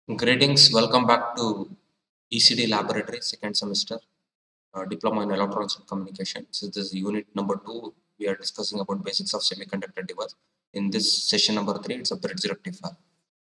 Greetings, welcome back to ECD Laboratory, second semester, Diploma in Electronics and Communication. So this is unit number 2. We are discussing about basics of semiconductor device. In this session number 3, it's a bridge rectifier.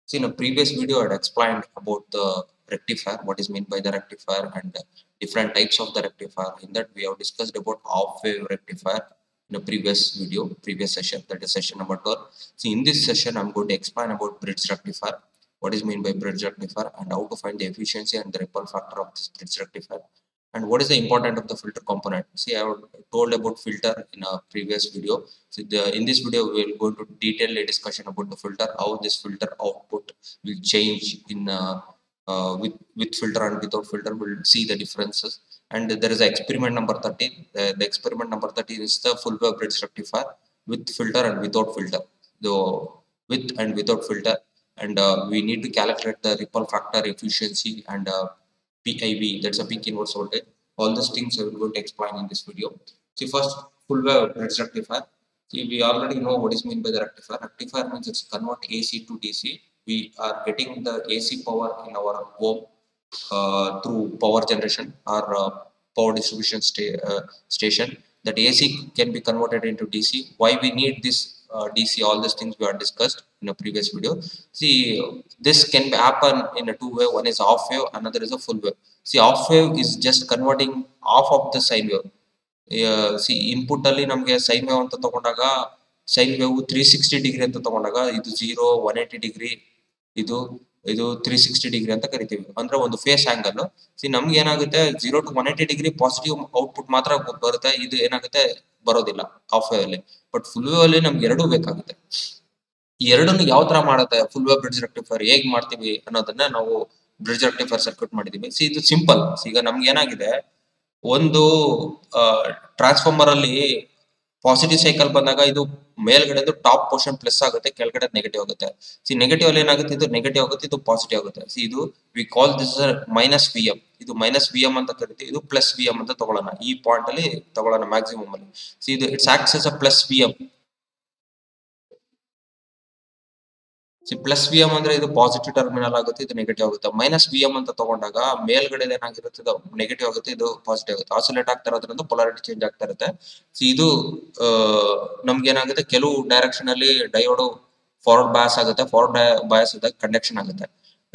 So in a previous video, I had explained about the rectifier, what is meant by the rectifier and different types of the rectifier. In that, we have discussed about half-wave rectifier in a previous video, previous session, that is session number 12. So in this session, I'm going to explain about bridge rectifier, what is meant by bridge rectifier and how to find the efficiency and the ripple factor of this bridge rectifier. And what is the important of the filter component? See, I have told about filter in a previous video. So in this video, we will go into detailed discussion about the filter, how this filter output will change in with filter and without filter. We'll see the differences. And there is an experiment number 13. The experiment number 13 is the full wave bridge rectifier with filter and without filter. So with and without filter, and we need to calculate the ripple factor, efficiency, and PIV, that's a peak inverse voltage. All these things I will going to explain in this video. See, first, full wave bridge rectifier. See, we already know what is meant by the rectifier. Rectifier means it's convert AC to DC. We are getting the AC power in our home through power generation or power distribution station. That AC can be converted into DC. Why we need this DC? All these things we are discussed in a previous video. See, this can happen in a two way. One is half wave, another is a full wave. See, half wave is just converting half of the sine wave. C input ಅಲ್ಲಿ ನಮಗೆ sine wave ಅಂತ ತಗೊಂಡಾಗ sine wave 360 degree ಅಂತ ತಗೊಂಡಾಗ ಇದು 0 180 degree ಇದು ಇದು 360 degree ಅಂತ ಕರಿತೀವಿ. ಅಂದ್ರೆ ಒಂದು ಫೇಸ್ ಆಂಗಲ್. ಸಿ ನಮ್ಗೆ ಏನಾಗುತ್ತೆ 0 to 180 ಡಿಗ್ರಿ ಪಾಸಿಟಿವ್ ಔಟ್ಪುಟ್ ಮಾತ್ರ ಬರುತ್ತೆ. ಇದು ಏನಾಗುತ್ತೆ ಬರೋದಿಲ್ಲ ಆಫ್ ವೇವ್ ಅಲ್ಲಿ. ಬಟ್ ಫುಲ್ ವೇವ್ ಅಲ್ಲಿ ನಮ್ಗೆ ಎರಡೂ ಬೇಕಾಗುತ್ತೆ. ಈ ಎರಡನ್ನು ಯಾವ ತರ ಮಾಡುತ್ತೆ ಫುಲ್ ವೇವ್ ಬ್ರಿಡ್ಜ್ ರೆಕ್ಟಿಫೈರ್ ಹೇಗ್ ಮಾಡ್ತೀವಿ ಅನ್ನೋದನ್ನ ನಾವು ಬ್ರಿಡ್ಜ್ ರೆಕ್ಟಿಫೈರ್ ಸರ್ಕ್ಯೂಟ್ ಮಾಡಿದೀವಿ. ಸಿ ಇದು ಸಿಂಪಲ್. ಈಗ ನಮ್ಗೆ ಏನಾಗಿದೆ ಒಂದು ಟ್ರಾನ್ಸ್ಫಾರ್ಮರ್ ಅಲ್ಲಿ ಪಾಸಿಟಿವ್ ಸೈಕಲ್ ಬಂದಾಗ ಇದು ಮೇಲ್ಗಡೆ ಟಾಪ್ ಪೋರ್ಷನ್ ಪ್ಲಸ್ ಆಗುತ್ತೆ, ಕೆಳಗಡೆ ನೆಗೆಟಿವ್ ಆಗುತ್ತೆ. ಸಿ ನೆಗೆಟಿವ್ ಅಲ್ಲಿ ಏನಾಗುತ್ತೆ, ಇದು ನೆಗೆಟಿವ್ ಆಗುತ್ತೆ, ಇದು ಪಾಸಿಟಿವ್ ಆಗುತ್ತೆ. ಸಿ ಇದು we call this minus v m. ಇದು ಮೈನಸ್ ವಿ ಎಂ ಅಂತ ಕರಿತೀವಿ, ಇದು ಪ್ಲಸ್ ವಿ ಎಂ ಅಂತ ತಗೊಳ್ಳೋಣ. ಈ ಪಾಯಿಂಟ್ ಅಲ್ಲಿ ತಗೊಳ್ಳೋಣ ಮ್ಯಾಕ್ಸಿಮಮ್ ಅಲ್ಲಿ. ಸಿ ಇದು it's acts as a plus v m. Plus v m ಅಂದ್ರೆ ಇದು ಪಾಸಿಟಿವ್ ಟರ್ಮಿನಲ್ ಆಗುತ್ತೆ, ಇದು ನೆಗೆಟಿವ್ ಆಗುತ್ತೆ. ಮೈನಸ್ ವಿ ಎಂ ಅಂತ ತಗೊಂಡಾಗ ಮೇಲ್ಗಡೆ ಏನಾಗಿರುತ್ತೆ, ಇದು ನೆಗೆಟಿವ್ ಆಗುತ್ತೆ, ಇದು ಪಾಸಿಟಿವ್ ಆಗುತ್ತೆ. ಆಸಿಲೇಟ್ ಆಗ್ತಾ ಇರೋದ್ರಿಂದ ಪೊಲಾರಿಟಿ ಚೇಂಜ್ ಆಗ್ತಾ ಇರುತ್ತೆ. ಇದು ನಮ್ಗೆ ಏನಾಗುತ್ತೆ, ಕೆಲವು ಡೈರೆಕ್ಷನ್ ಅಲ್ಲಿ ಡಯೋಡ್ ಫಾರ್ವರ್ಡ್ ಬಯಾಸ್ ಆಗುತ್ತೆ, ಫಾರ್ವರ್ಡ್ ಬಯಾಸ್ ಆದಾಗ ಕಂಡಕ್ಷನ್ ಆಗುತ್ತೆ,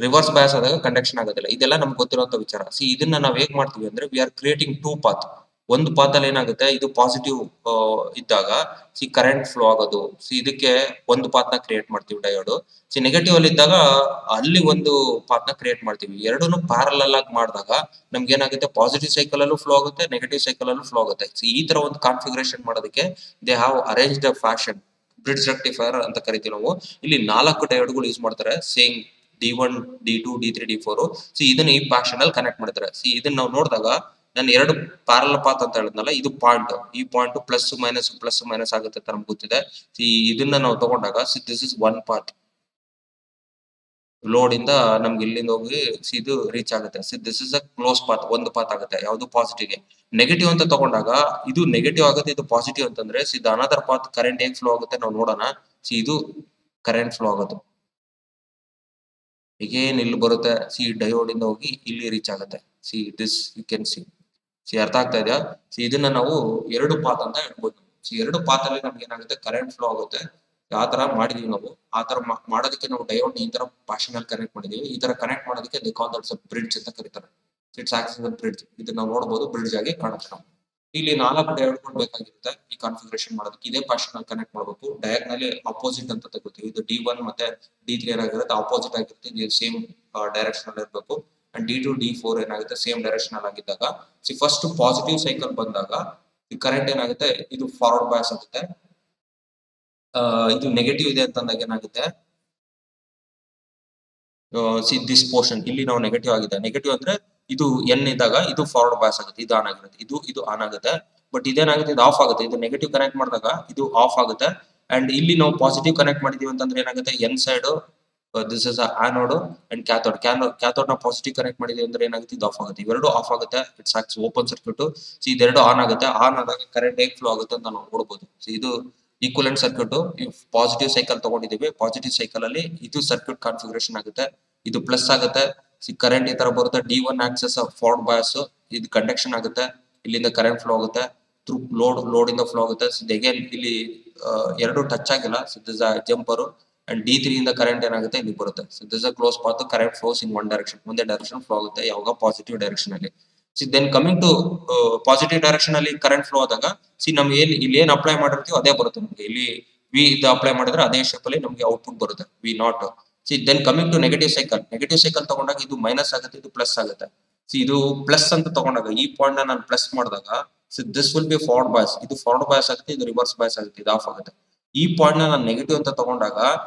ರಿವರ್ಸ್ ಬಯಾಸ್ ಆದಾಗ ಕಂಡಕ್ಷನ್ ಆಗೋದಿಲ್ಲ. ಇದೆಲ್ಲ ನಮ್ಗೆ ಗೊತ್ತಿರುವಂತ ವಿಚಾರ. ಇದನ್ನ ನಾವು ಹೇಗ್ ಮಾಡ್ತೀವಿ ಅಂದ್ರೆ we are creating two path. ಒಂದು ಪಾತ್ ಅಲ್ಲಿ ಏನಾಗುತ್ತೆ, ಇದು ಪಾಸಿಟಿವ್ ಇದ್ದಾಗ ಕರೆಂಟ್ ಫ್ಲೋ ಆಗೋದು. ಇದಕ್ಕೆ ಒಂದು ಪಾತ್ ನ ಕ್ರಿಯೇಟ್ ಮಾಡ್ತೀವಿ ಡಯೋಡ್. ನೆಗೆಟಿವ್ ಅಲ್ಲಿ ಇದ್ದಾಗ ಅಲ್ಲಿ ಒಂದು ಪಾತ್ ನ ಕ್ರಿಯೇಟ್ ಮಾಡ್ತೀವಿ. ಎರಡನ್ನು ಪ್ಯಾರಲಲ್ ಆಗಿ ಮಾಡಿದಾಗ ನಮ್ಗೆ ಏನಾಗುತ್ತೆ, ಪಾಸಿಟಿವ್ ಸೈಕಲ್ ಅಲ್ಲೂ ಫ್ಲೋ ಆಗುತ್ತೆ, ನೆಗೆಟಿವ್ ಸೈಕಲ್ ಅಲ್ಲೂ ಫ್ಲೋ ಆಗುತ್ತೆ. ಈ ತರ ಒಂದು ಕಾನ್ಫಿಗರೇಷನ್ ಮಾಡೋದಕ್ಕೆ they have arranged a fashion bridge rectifier ಅಂತ ಕರಿತೀವಿ ನಾವು. ಇಲ್ಲಿ 4 ಡಯೋಡ್ಗಳು ಯೂಸ್ ಮಾಡ್ತಾರೆ, same D1 D2 D3 D4. ಇದನ್ನ ಈ ಫ್ಯಾಷನ್ ಅಲ್ಲಿ ಕನೆಕ್ಟ್ ಮಾಡ್ತಾರೆ. ಇದನ್ನ ನಾವು ನೋಡಿದಾಗ ನಾನು ಎರಡು ಪ್ಯಾರಲ್ ಪಾತ್ ಅಂತ ಹೇಳಿದ್ನಲ್ಲ, ಇದು ಪಾಯಿಂಟ್, ಈ ಪಾಯಿಂಟ್ ಪ್ಲಸ್ ಮೈನಸ್ ಆಗುತ್ತೆ ಅಂತ ನಮ್ಗೆ ಗೊತ್ತಿದೆ. ಇದನ್ನ ನಾವು ತಗೊಂಡಾಗ this is one path. Load ಇಂದ ನಮ್ಗೆ ಇಲ್ಲಿಂದ ಹೋಗಿ ಇದು ರೀಚ್ ಆಗುತ್ತೆ. This is a close path, ಒಂದು ಪಾತ್ ಆಗುತ್ತೆ. ಯಾವುದು ಪಾಸಿಟಿವ್ ಗೆ. ನೆಗೆಟಿವ್ ಅಂತ ತಗೊಂಡಾಗ ಇದು ನೆಗೆಟಿವ್ ಆಗುತ್ತೆ, ಇದು ಪಾಸಿಟಿವ್ ಅಂತಂದ್ರೆ ಅನದರ್ ಪಾತ್ ಕರೆಂಟ್ ಹೇಗ್ ಫ್ಲೋ ಆಗುತ್ತೆ ನಾವು ನೋಡೋಣ. ಇದು ಕರೆಂಟ್ ಫ್ಲೋ ಆಗುತ್ತೆ, ಈಗೇನ್ ಇಲ್ಲಿ ಬರುತ್ತೆ. ಡಯೋಡ್ ಇಂದ ಹೋಗಿ ಇಲ್ಲಿ ರೀಚ್ ಆಗುತ್ತೆ. ದಿಸ್ ಯು ಕ್ಯಾನ್ ಸಿ ಅರ್ಥ ಆಗ್ತಾ ಇದೆಯಾ? ಇದನ್ನ ನಾವು ಎರಡು ಪಾತ್ ಅಂತ ಹೇಳ್ಬೋದು. ಎರಡು ಪಾತ್ ಅಲ್ಲಿ ನಮ್ಗೆ ಏನಾಗುತ್ತೆ, ಕರೆಂಟ್ ಫ್ಲೋ ಆಗುತ್ತೆ. ಆ ತರ ಮಾಡಿದೀವಿ ನಾವು. ಆ ತರ ಮಾಡೋದಕ್ಕೆ ನಾವು ಡಯೋಡ್ ಈ ತರ ಪ್ಯಾಷನ್ ಅಲ್ಲಿ ಕನೆಕ್ಟ್ ಮಾಡಿದೀವಿ. ಈ ತರ ಕನೆಕ್ಟ್ ಮಾಡೋದಕ್ಕೆ they call that's a bridge ಅಂತ ಕರೀತಾರೆ. It's acts as a bridge. ಇದನ್ನ ನಾವು ನೋಡಬಹುದು, ಬ್ರಿಡ್ಜ್ ಆಗಿ ಕಾಣುತ್ತೆ ನಮ್ಗೆ. ಇಲ್ಲಿ 4 ಡಯೋಡ್ಗಳು ಬೇಕಾಗಿರುತ್ತೆ ಈ ಕಾನ್ಫಿಗರೇಷನ್ ಮಾಡೋದಕ್ಕೆ. ಇದೇ ಪ್ಯಾಷನ್ ಅಲ್ಲಿ ಕನೆಕ್ಟ್ ಮಾಡಬೇಕು. ಡಯಾಗ್ನಲಿ ಅಪೋಸಿಟ್ ಅಂತ ತಗೋತೀವಿ. ಇದು D1 ಮತ್ತೆ D3 ಏನಾಗಿರುತ್ತೆ, ಅಪೋಸಿಟ್ ಆಗಿರುತ್ತೆ. ಇದು ಸೇಮ್ ಡೈರೆಕ್ಷನ್ ಅಲ್ಲಿ ಇರಬೇಕು. ಅಂಡ್ D2 D4 ಏನಾಗುತ್ತೆ, ಸೇಮ್ ಡೈರೆಕ್ಷನ್ ಅಲ್ಲಿ ಆಗಿದ್ದಾಗ ಫಸ್ಟ್ ಪಾಸಿಟಿವ್ ಸೈಕಲ್ ಬಂದಾಗ ಈ ಕರೆಂಟ್ ಏನಾಗುತ್ತೆ, ಇದು ಫಾರ್ವರ್ಡ್ ಬಯಾಸ್ ಆಗುತ್ತೆ. ಇದು ನೆಗೆಟಿವ್ ಇದೆ ಅಂತಂದಾಗ ಏನಾಗುತ್ತೆ, ದಿಸ್ ಪೋರ್ಷನ್ ಇಲ್ಲಿ ನಾವು ನೆಗೆಟಿವ್ ಆಗಿದೆ. ನೆಗೆಟಿವ್ ಅಂದ್ರೆ ಇದು ಎನ್ ಇದ್ದಾಗ ಇದು ಫಾರ್ವರ್ಡ್ ಬಯಾಸ್ ಆಗುತ್ತೆ, ಇದು ಆನ್ ಆಗಿರುತ್ತೆ, ಇದು ಆನ್ ಆಗುತ್ತೆ. ಬಟ್ ಇದೇನಾಗುತ್ತೆ, ಇದು ಆಫ್ ಆಗುತ್ತೆ. ಇದು ನೆಗೆಟಿವ್ ಕನೆಕ್ಟ್ ಮಾಡಿದಾಗ ಇದು ಆಫ್ ಆಗುತ್ತೆ. ಅಂಡ್ ಇಲ್ಲಿ ನಾವು ಪಾಸಿಟಿವ್ ಕನೆಕ್ಟ್ ಮಾಡಿದೀವಿ ಅಂತಂದ್ರೆ ಏನಾಗುತ್ತೆ, N side this is anode and cathode. Cathode ನ ಪಾಸಿಟಿವ್ ಕನೆಕ್ಟ್ ಮಾಡಿದೀವಿ ಅಂದ್ರೆ ಏನಾಗುತ್ತೆ, ಇದು ಆಫ್ ಆಗುತ್ತೆ. ಇವೆರಡು ಆಫ್ ಆಗುತ್ತೆ. It's acts open circuit. ಇದೆರಡು ಆನ್ ಆಗುತ್ತೆ. ಆನ್ ಆದಾಗ ಕರೆಂಟ್ ಹೇಗ್ ಫ್ಲೋ ಆಗುತ್ತೆ ಅಂತ ನಾವು ನೋಡಬಹುದು. ಇದು ಈಕ್ವಲೆಂಟ್ ಸರ್ಕ್ಯೂಟ್. ಪಾಸಿಟಿವ್ ಸೈಕಲ್ ತಗೊಂಡಿದೀವಿ. ಪಾಸಿಟಿವ್ ಸೈಕಲ್ ಅಲ್ಲಿ ಇದು ಸರ್ಕ್ಯೂಟ್ ಕಾನ್ಫಿಗರೇಷನ್ ಆಗುತ್ತೆ. ಇದು ಪ್ಲಸ್ ಆಗುತ್ತೆ. ಕರೆಂಟ್ ಈ ತರ ಬರುತ್ತೆ. D1 ಆಕ್ಸೆಸ್ ಫಾರ್ವರ್ಡ್ ಬಯಾಸ್, ಇದು ಕಂಡಕ್ಷನ್ ಆಗುತ್ತೆ. ಇಲ್ಲಿಂದ ಕರೆಂಟ್ ಫ್ಲೋ ಆಗುತ್ತೆ ಥ್ರೂ ಲೋಡ್ ಇಂದ ಫ್ಲೋ ಆಗುತ್ತೆ. ಅಗೇನ್ ಇಲ್ಲಿ ಎರಡು ಟಚ್ ಆಗಿಲ್ಲ. ದಿಸ್ ಜಂಪರ್ ಅಂಡ್ D3 ಇಂದ ಕರೆಂಟ್ ಏನಾಗುತ್ತೆ ಇಲ್ಲಿ ಬರುತ್ತೆ. This close path, current flows in one direction, ಒಂದೇ ಡೈರೆಕ್ಷನ್ ಫ್ಲೋ ಆಗುತ್ತೆ, ಯಾವಾಗ ಪಾಸಿಟಿವ್ ಡೈರೆಕ್ಷನ್ ಅಲ್ಲಿ. Then coming to positive direction ಅಲ್ಲಿ ಕರೆಂಟ್ ಫ್ಲೋ ಆದಾಗ ನಮ್ಗೆ ಇಲ್ಲಿ ಏನ್ ಅಪ್ಲೈ ಮಾಡಿರ್ತೀವಿ ಅದೇ ಬರುತ್ತೆ ನಮ್ಗೆ. ಇಲ್ಲಿ ವಿ ಇದು ಅಪ್ಲೈ ಮಾಡಿದ್ರೆ ಅದೇ ಶೇಪ್ ಅಲ್ಲಿ ನಮ್ಗೆ ಔಟ್ಪುಟ್ ಬರುತ್ತೆ, we not. Then coming to negative cycle ತಗೊಂಡಾಗ ಇದು ಮೈನಸ್ ಆಗುತ್ತೆ, ಇದು ಪ್ಲಸ್ ಆಗುತ್ತೆ. ಇದು ಪ್ಲಸ್ ಅಂತ ತಗೊಂಡಾಗ ಈ ಪಾಯಿಂಟ್ ನಾನು ಪ್ಲಸ್ ಮಾಡಿದಾಗ this will be forward bias, ಇದು ಫಾರ್ವರ್ಡ್ ಬಯಾಸ್ ಆಗುತ್ತೆ, ಇದು ರಿವರ್ಸ್ ಬಯಾಸ್ ಆಗುತ್ತೆ, ಇದು ಆಫ್ ಆಗುತ್ತೆ. ಈ ಪಾಯಿಂಟ್ ನಾನು ನೆಗೆಟಿವ್ ಅಂತ ತಗೊಂಡಾಗ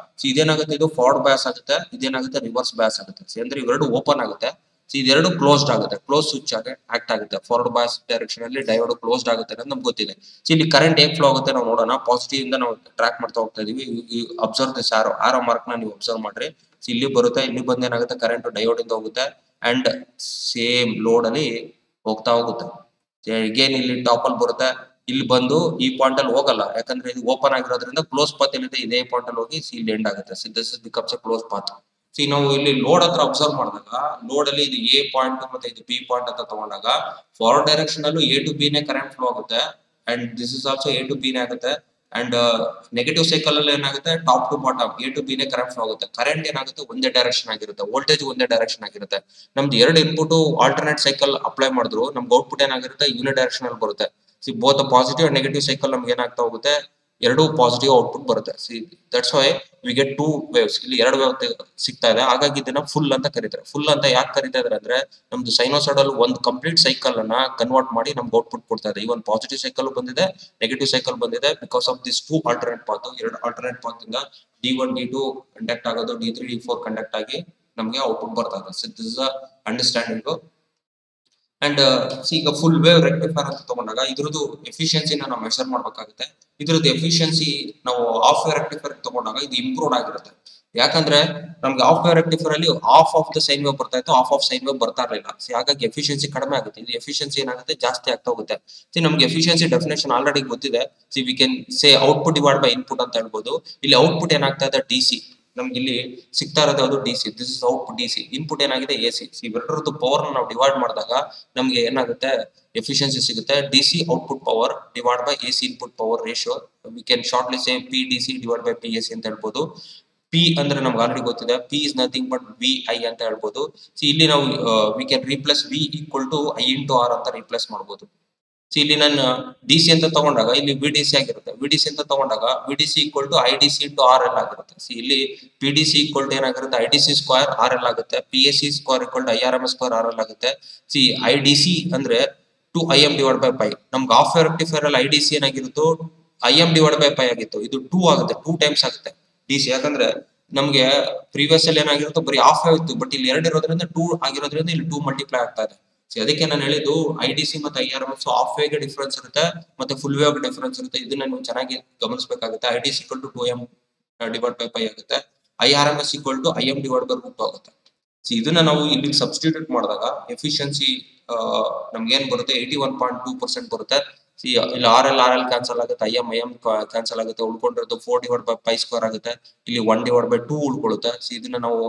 ಇದೇನಾಗುತ್ತೆ, ಇದು ಫಾರ್ವರ್ಡ್ ಬಯಾಸ್ ಆಗುತ್ತೆ, ಇದೇನಾಗುತ್ತೆ ರಿವರ್ಸ್ ಬಯಾಸ್ ಆಗುತ್ತೆ. ಅಂದ್ರೆ ಇವೆರಡು ಓಪನ್ ಆಗುತ್ತೆ, ಇದೆರಡು ಕ್ಲೋಸ್ಡ್ ಆಗುತ್ತೆ, ಕ್ಲೋಸ್ ಸ್ವಿಚ್ ಆಗಿ ಆಕ್ಟ್ ಆಗುತ್ತೆ. ಫಾರ್ವರ್ಡ್ ಬಯಾಸ್ ಡೈರೆಕ್ಷನ್ ಅಲ್ಲಿ ಡಯೋಡ್ ಕ್ಲೋಸ್ಡ್ ಆಗುತ್ತೆ ಅಂತ ನಮ್ಗೆ ಗೊತ್ತಿದೆ. ಇಲ್ಲಿ ಕರೆಂಟ್ ಹೇಗೆ ಫ್ಲೋ ಆಗುತ್ತೆ ನಾವು ನೋಡೋಣ. ಪಾಸಿಟಿವ್ ಇಂದ ನಾವು ಟ್ರ್ಯಾಕ್ ಮಾಡ್ತಾ ಹೋಗ್ತಾ ಇದೀವಿ. ಅಬ್ಸರ್ವ್ ದಿಸ್ ಆರೋ ಮಾರ್ಕ್ ನ ನೀವು ಅಬ್ಸರ್ವ್ ಮಾಡ್ರಿ. ಇಲ್ಲಿ ಬರುತ್ತೆ, ಇಲ್ಲಿ ಬಂದ ಏನಾಗುತ್ತೆ, ಕರೆಂಟ್ ಡಯೋಡ್ ಇಂದ ಹೋಗುತ್ತೆ ಅಂಡ್ ಸೇಮ್ ಲೋಡ್ ಅಲ್ಲಿ ಹೋಗ್ತಾ ಹೋಗುತ್ತೆ. ಅಗೇನ್ ಇಲ್ಲಿ ಟಾಪ್ ಅಲ್ಲಿ ಬರುತ್ತೆ, ಇಲ್ಲಿ ಬಂದು ಈ ಪಾಯಿಂಟ್ ಅಲ್ಲಿ ಹೋಗಲ್ಲ, ಯಾಕಂದ್ರೆ ಇದು ಓಪನ್ ಆಗಿರೋದ್ರಿಂದ ಕ್ಲೋಸ್ ಪಾತ್ ಏನಿದೆ ಇದೇ ಪಾಯಿಂಟ್ ಅಲ್ಲಿ ಹೋಗಿ ಇಲ್ಲಿ ಎಂಡ್ ಆಗುತ್ತೆ. This is becomes A close path. ನಾವು ಇಲ್ಲಿ ಲೋಡ್ ಹತ್ರ ಅಬ್ಸರ್ವ್ ಮಾಡಿದಾಗ ಲೋಡ್ ಅಲ್ಲಿ ಇದು ಎ ಪಾಯಿಂಟ್ ಮತ್ತೆ ಇದು ಬಿ ಪಾಯಿಂಟ್ ಅಂತ ತಗೊಂಡಾಗ ಫಾರ್ವರ್ಡ್ ಡೈರೆಕ್ಷನ್ ಅಲ್ಲೂ ಎ ಟು ಬಿ ನೇ ಕರೆಂಟ್ ಫ್ಲೋ ಆಗುತ್ತೆ and this is also A to B ನೇ ಆಗುತ್ತೆ. ಅಂಡ್ ನೆಗೆಟಿವ್ ಸೈಕಲ್ ಅಲ್ಲಿ ಏನಾಗುತ್ತೆ, top to bottom A to B ನೇ ಕರೆಂಟ್ ಫ್ಲೋ ಆಗುತ್ತೆ. ಕರೆಂಟ್ ಏನಾಗುತ್ತೆ, ಒಂದೇ ಡೈರೆಕ್ಷನ್ ಆಗಿರುತ್ತೆ, ವೋಲ್ಟೇಜ್ ಒಂದೇ ಡೈರೆಕ್ಷನ್ ಆಗಿರುತ್ತೆ. ನಮ್ದು ಎರಡು ಇನ್ಪುಟ್ ಆಲ್ಟರ್ನೇಟ್ ಸೈಕಲ್ ಅಪ್ಲೈ ಮಾಡಿದ್ರು ನಮ್ಗೆ ಔಟ್ಪುಟ್ ಏನಾಗಿರುತ್ತೆ, ಯೂನಿ ಡೈರೆಕ್ಷನ್ ಅಲ್ಲಿ ಬರುತ್ತೆ. Both positive and negative cycle ನಮ್ಗೆ ಏನಾಗ್ತಾ ಹೋಗುತ್ತೆ, ಎರಡು ಪಾಸಿಟಿವ್ ಔಟ್ಪುಟ್ ಬರುತ್ತೆ. That's why we get two waves. ಇಲ್ಲಿ ಎರಡು ವೇವ್ ಸಿಗ್ತಾ ಇದೆ, ಹಾಗಾಗಿ ಇದನ್ನ ಫುಲ್ ಅಂತ ಕರೀತಾರೆ. ಫುಲ್ ಅಂತ ಯಾಕೆ ಕರೀತಾ ಇದಾರೆ ಅಂದ್ರೆ ನಮ್ದು ಸೈನೋಸಾಯ್ಡಲ್ ಒಂದು ಕಂಪ್ಲೀಟ್ ಸೈಕಲ್ ಅನ್ನ ಕನ್ವರ್ಟ್ ಮಾಡಿ ನಮ್ಗೆ ಔಟ್ಪುಟ್ ಕೊಡ್ತಾ ಇದೆ. ಇವನ್ ಪಾಸಿಟಿವ್ ಸೈಕಲ್ ಬಂದಿದೆ, ನೆಗೆಟಿವ್ ಸೈಕಲ್ ಬಂದಿದೆ, because of this two alternate path. ಎರಡು ಆಲ್ಟರ್ನೇಟ್ ಪಾತ್ ಇಂದ D1 D2 ಕಂಡಕ್ಟ್ ಆಗೋದು, D3 D4 ಕಂಡಕ್ಟ್ ಆಗಿ ನಮ್ಗೆ ಔಟ್ಪುಟ್ ಬರ್ತಾ ಇದೆ. This is understanding. ಅಂಡ್ ಈಗ ಫುಲ್ ವೇವ್ ರೆಕ್ಟಿಫೈರ್ ಅಂತ ತಗೊಂಡಾಗ ಇದ್ರದ್ದು ಎಫಿಷಿಯನ್ಸಿನ ನಾವು ಮೆಷರ್ ಮಾಡ್ಬೇಕಾಗುತ್ತೆ. ಇದ್ರದ್ದು ಎಫಿಷಿಯನ್ಸಿ ನಾವು ಆಫ್ ವೇವ್ ರೆಕ್ಟಿಫೈರ್ ತಗೊಂಡಾಗ ಇದು ಇಂಪ್ರೂವ್ ಆಗಿರುತ್ತೆ. ಯಾಕಂದ್ರೆ ನಮ್ಗೆ ಆಫ್ ವೇವ್ ರೆಕ್ಟಿಫೈರ್ ಅಲ್ಲಿ of of the sine wave ಬರ್ತಾ ಇತ್ತು, ಆಫ್ ಆಫ್ ಸೈನ್ ವೇವ್ ಬರ್ತಾ ಇರಲಿಲ್ಲ. ಹಾಗಾಗಿ ಎಫಿಷಿಯನ್ಸಿ ಕಡಿಮೆ ಆಗುತ್ತೆ. ಇದು ಎಫಿಷಿಯನ್ಸಿ ಏನಾಗುತ್ತೆ, ಜಾಸ್ತಿ ಆಗ್ತಾ ಹೋಗುತ್ತೆ. ನಮ್ಗೆ ಎಫಿಷಿಯನ್ಸಿ ಡೆಫಿನೇಷನ್ ಆಲ್ರೆಡಿ ಗೊತ್ತಿದೆ. We can say output divide by input ಅಂತ ಹೇಳ್ಬೋದು. ಇಲ್ಲಿ ಔಟ್ಪುಟ್ ಏನಾಗ್ತಾ ಇದೆ, DC. ನಮ್ಗೆ ಇಲ್ಲಿ ಸಿಗ್ತಾ ಇರೋದು ಅದು DC. This is output DC. Input ಏನಾಗಿದೆ, AC. ಇವೆರಡರದ್ದು ಪವರ್ ನಾವು ಡಿವೈಡ್ ಮಾಡಿದಾಗ ನಮ್ಗೆ ಏನಾಗುತ್ತೆ, ಎಫಿಷಿಯನ್ಸಿ ಸಿಗುತ್ತೆ. DC output power divide by AC input power ratio. We can shortly say PDC divide by PAC ಅಂತ ಹೇಳ್ಬೋದು. P ಅಂದ್ರೆ ನಮ್ಗೆ ಆಲ್ರೆಡಿ ಗೊತ್ತಿದೆ, P is nothing but VI ಅಂತ ಹೇಳ್ಬೋದು. ಇಲ್ಲಿ ನಾವು we can replace V equal to I into R ಅಂತ ರೀಪ್ಲೇಸ್ ಮಾಡ್ಬೋದು. ಇಲ್ಲಿ ನಾನು DC ಅಂತ ತಗೊಂಡಾಗ ಇಲ್ಲಿ VDC ಆಗಿರುತ್ತೆ. VDC ಅಂತ ತಗೊಂಡಾಗ VDC equal to IDC into RL ಆಗಿರುತ್ತೆ. ಇಲ್ಲಿ PDC ಈಕ್ವಲ್ ಟು ಏನಾಗಿರುತ್ತೆ, IDC ಸ್ಕ್ವೇರ್ RL ಆಗುತ್ತೆ. PAC square equal to IRMS square RL ಆಗುತ್ತೆ. IDC ಅಂದ್ರೆ 2IM ಡಿವೈಡ್ ಬೈ ಪೈ. ನಮ್ಗೆ ಆಫ್ ವೇವ್ ರೆಕ್ಟಿಫೈರ್ ಅಲ್ಲಿ IDC ಏನಾಗಿರುತ್ತೋ IM ಡಿವೈಡ್ ಬೈ ಪೈ ಆಗಿತ್ತು. ಇದು 2 ಆಗುತ್ತೆ, 2 ಟೈಮ್ಸ್ ಆಗುತ್ತೆ DC. ಯಾಕಂದ್ರೆ ನಮ್ಗೆ ಪ್ರೀವಿಯಸ್ ಅಲ್ಲಿ ಏನಾಗಿರುತ್ತೋ ಬರೀ ಆಫ್ ವೇವ್ ಇತ್ತು, ಬಟ್ ಇಲ್ಲಿ 2 ಇರೋದ್ರಿಂದ 2 ಆಗಿರೋದ್ರಿಂದ ಇಲ್ಲಿ 2 ಮಲ್ಟಿಪ್ಲೈ ಆಗ್ತಾ ಇದೆ. ಅದಕ್ಕೆ ನಾನು ಹೇಳಿದ್ದು IDC ಮತ್ತೆ IRMS ಆಫ್ ವೇವ್ ಡಿಫರೆನ್ಸ್ ಇರುತ್ತೆ ಮತ್ತೆ ಫುಲ್ ವೇವ್ ಡಿಫರೆನ್ಸ್ ಇರುತ್ತೆ. ಇದನ್ನ ನೀವು ಚೆನ್ನಾಗಿ ಗಮನಿಸಬೇಕಾಗುತ್ತೆ. IDC equal to 2M divide by pi ಆಗುತ್ತೆ. IRMS equal to IM divide by root ಆಗುತ್ತೆ. ಇದನ್ನ ನಾವು ಇಲ್ಲಿ ಸಬ್ಸ್ಟಿಟ್ಯೂಟ್ ಮಾಡಿದಾಗ ಎಫಿಷಿಯನ್ಸಿ ನಮ್ಗೆ ಏನ್ ಬರುತ್ತೆ, 81.2% ಬರುತ್ತೆ. ಇಲ್ಲಿ RL ಕ್ಯಾನ್ಸಲ್ ಆಗುತ್ತೆ, IM ಕ್ಯಾನ್ಸಲ್ ಆಗುತ್ತೆ, ಉಳ್ಕೊಂಡಿರೋದು 4 ಡಿವೈಡ್ ಬೈ ಪೈ ಸ್ಕ್ವೇರ್ ಆಗುತ್ತೆ. ಇಲ್ಲಿ 1 ಡಿವೈಡ್ ಬೈ 2 ಉಳ್ಕೊಳ್ಳುತ್ತೆ. ಇದನ್ನ ನಾವು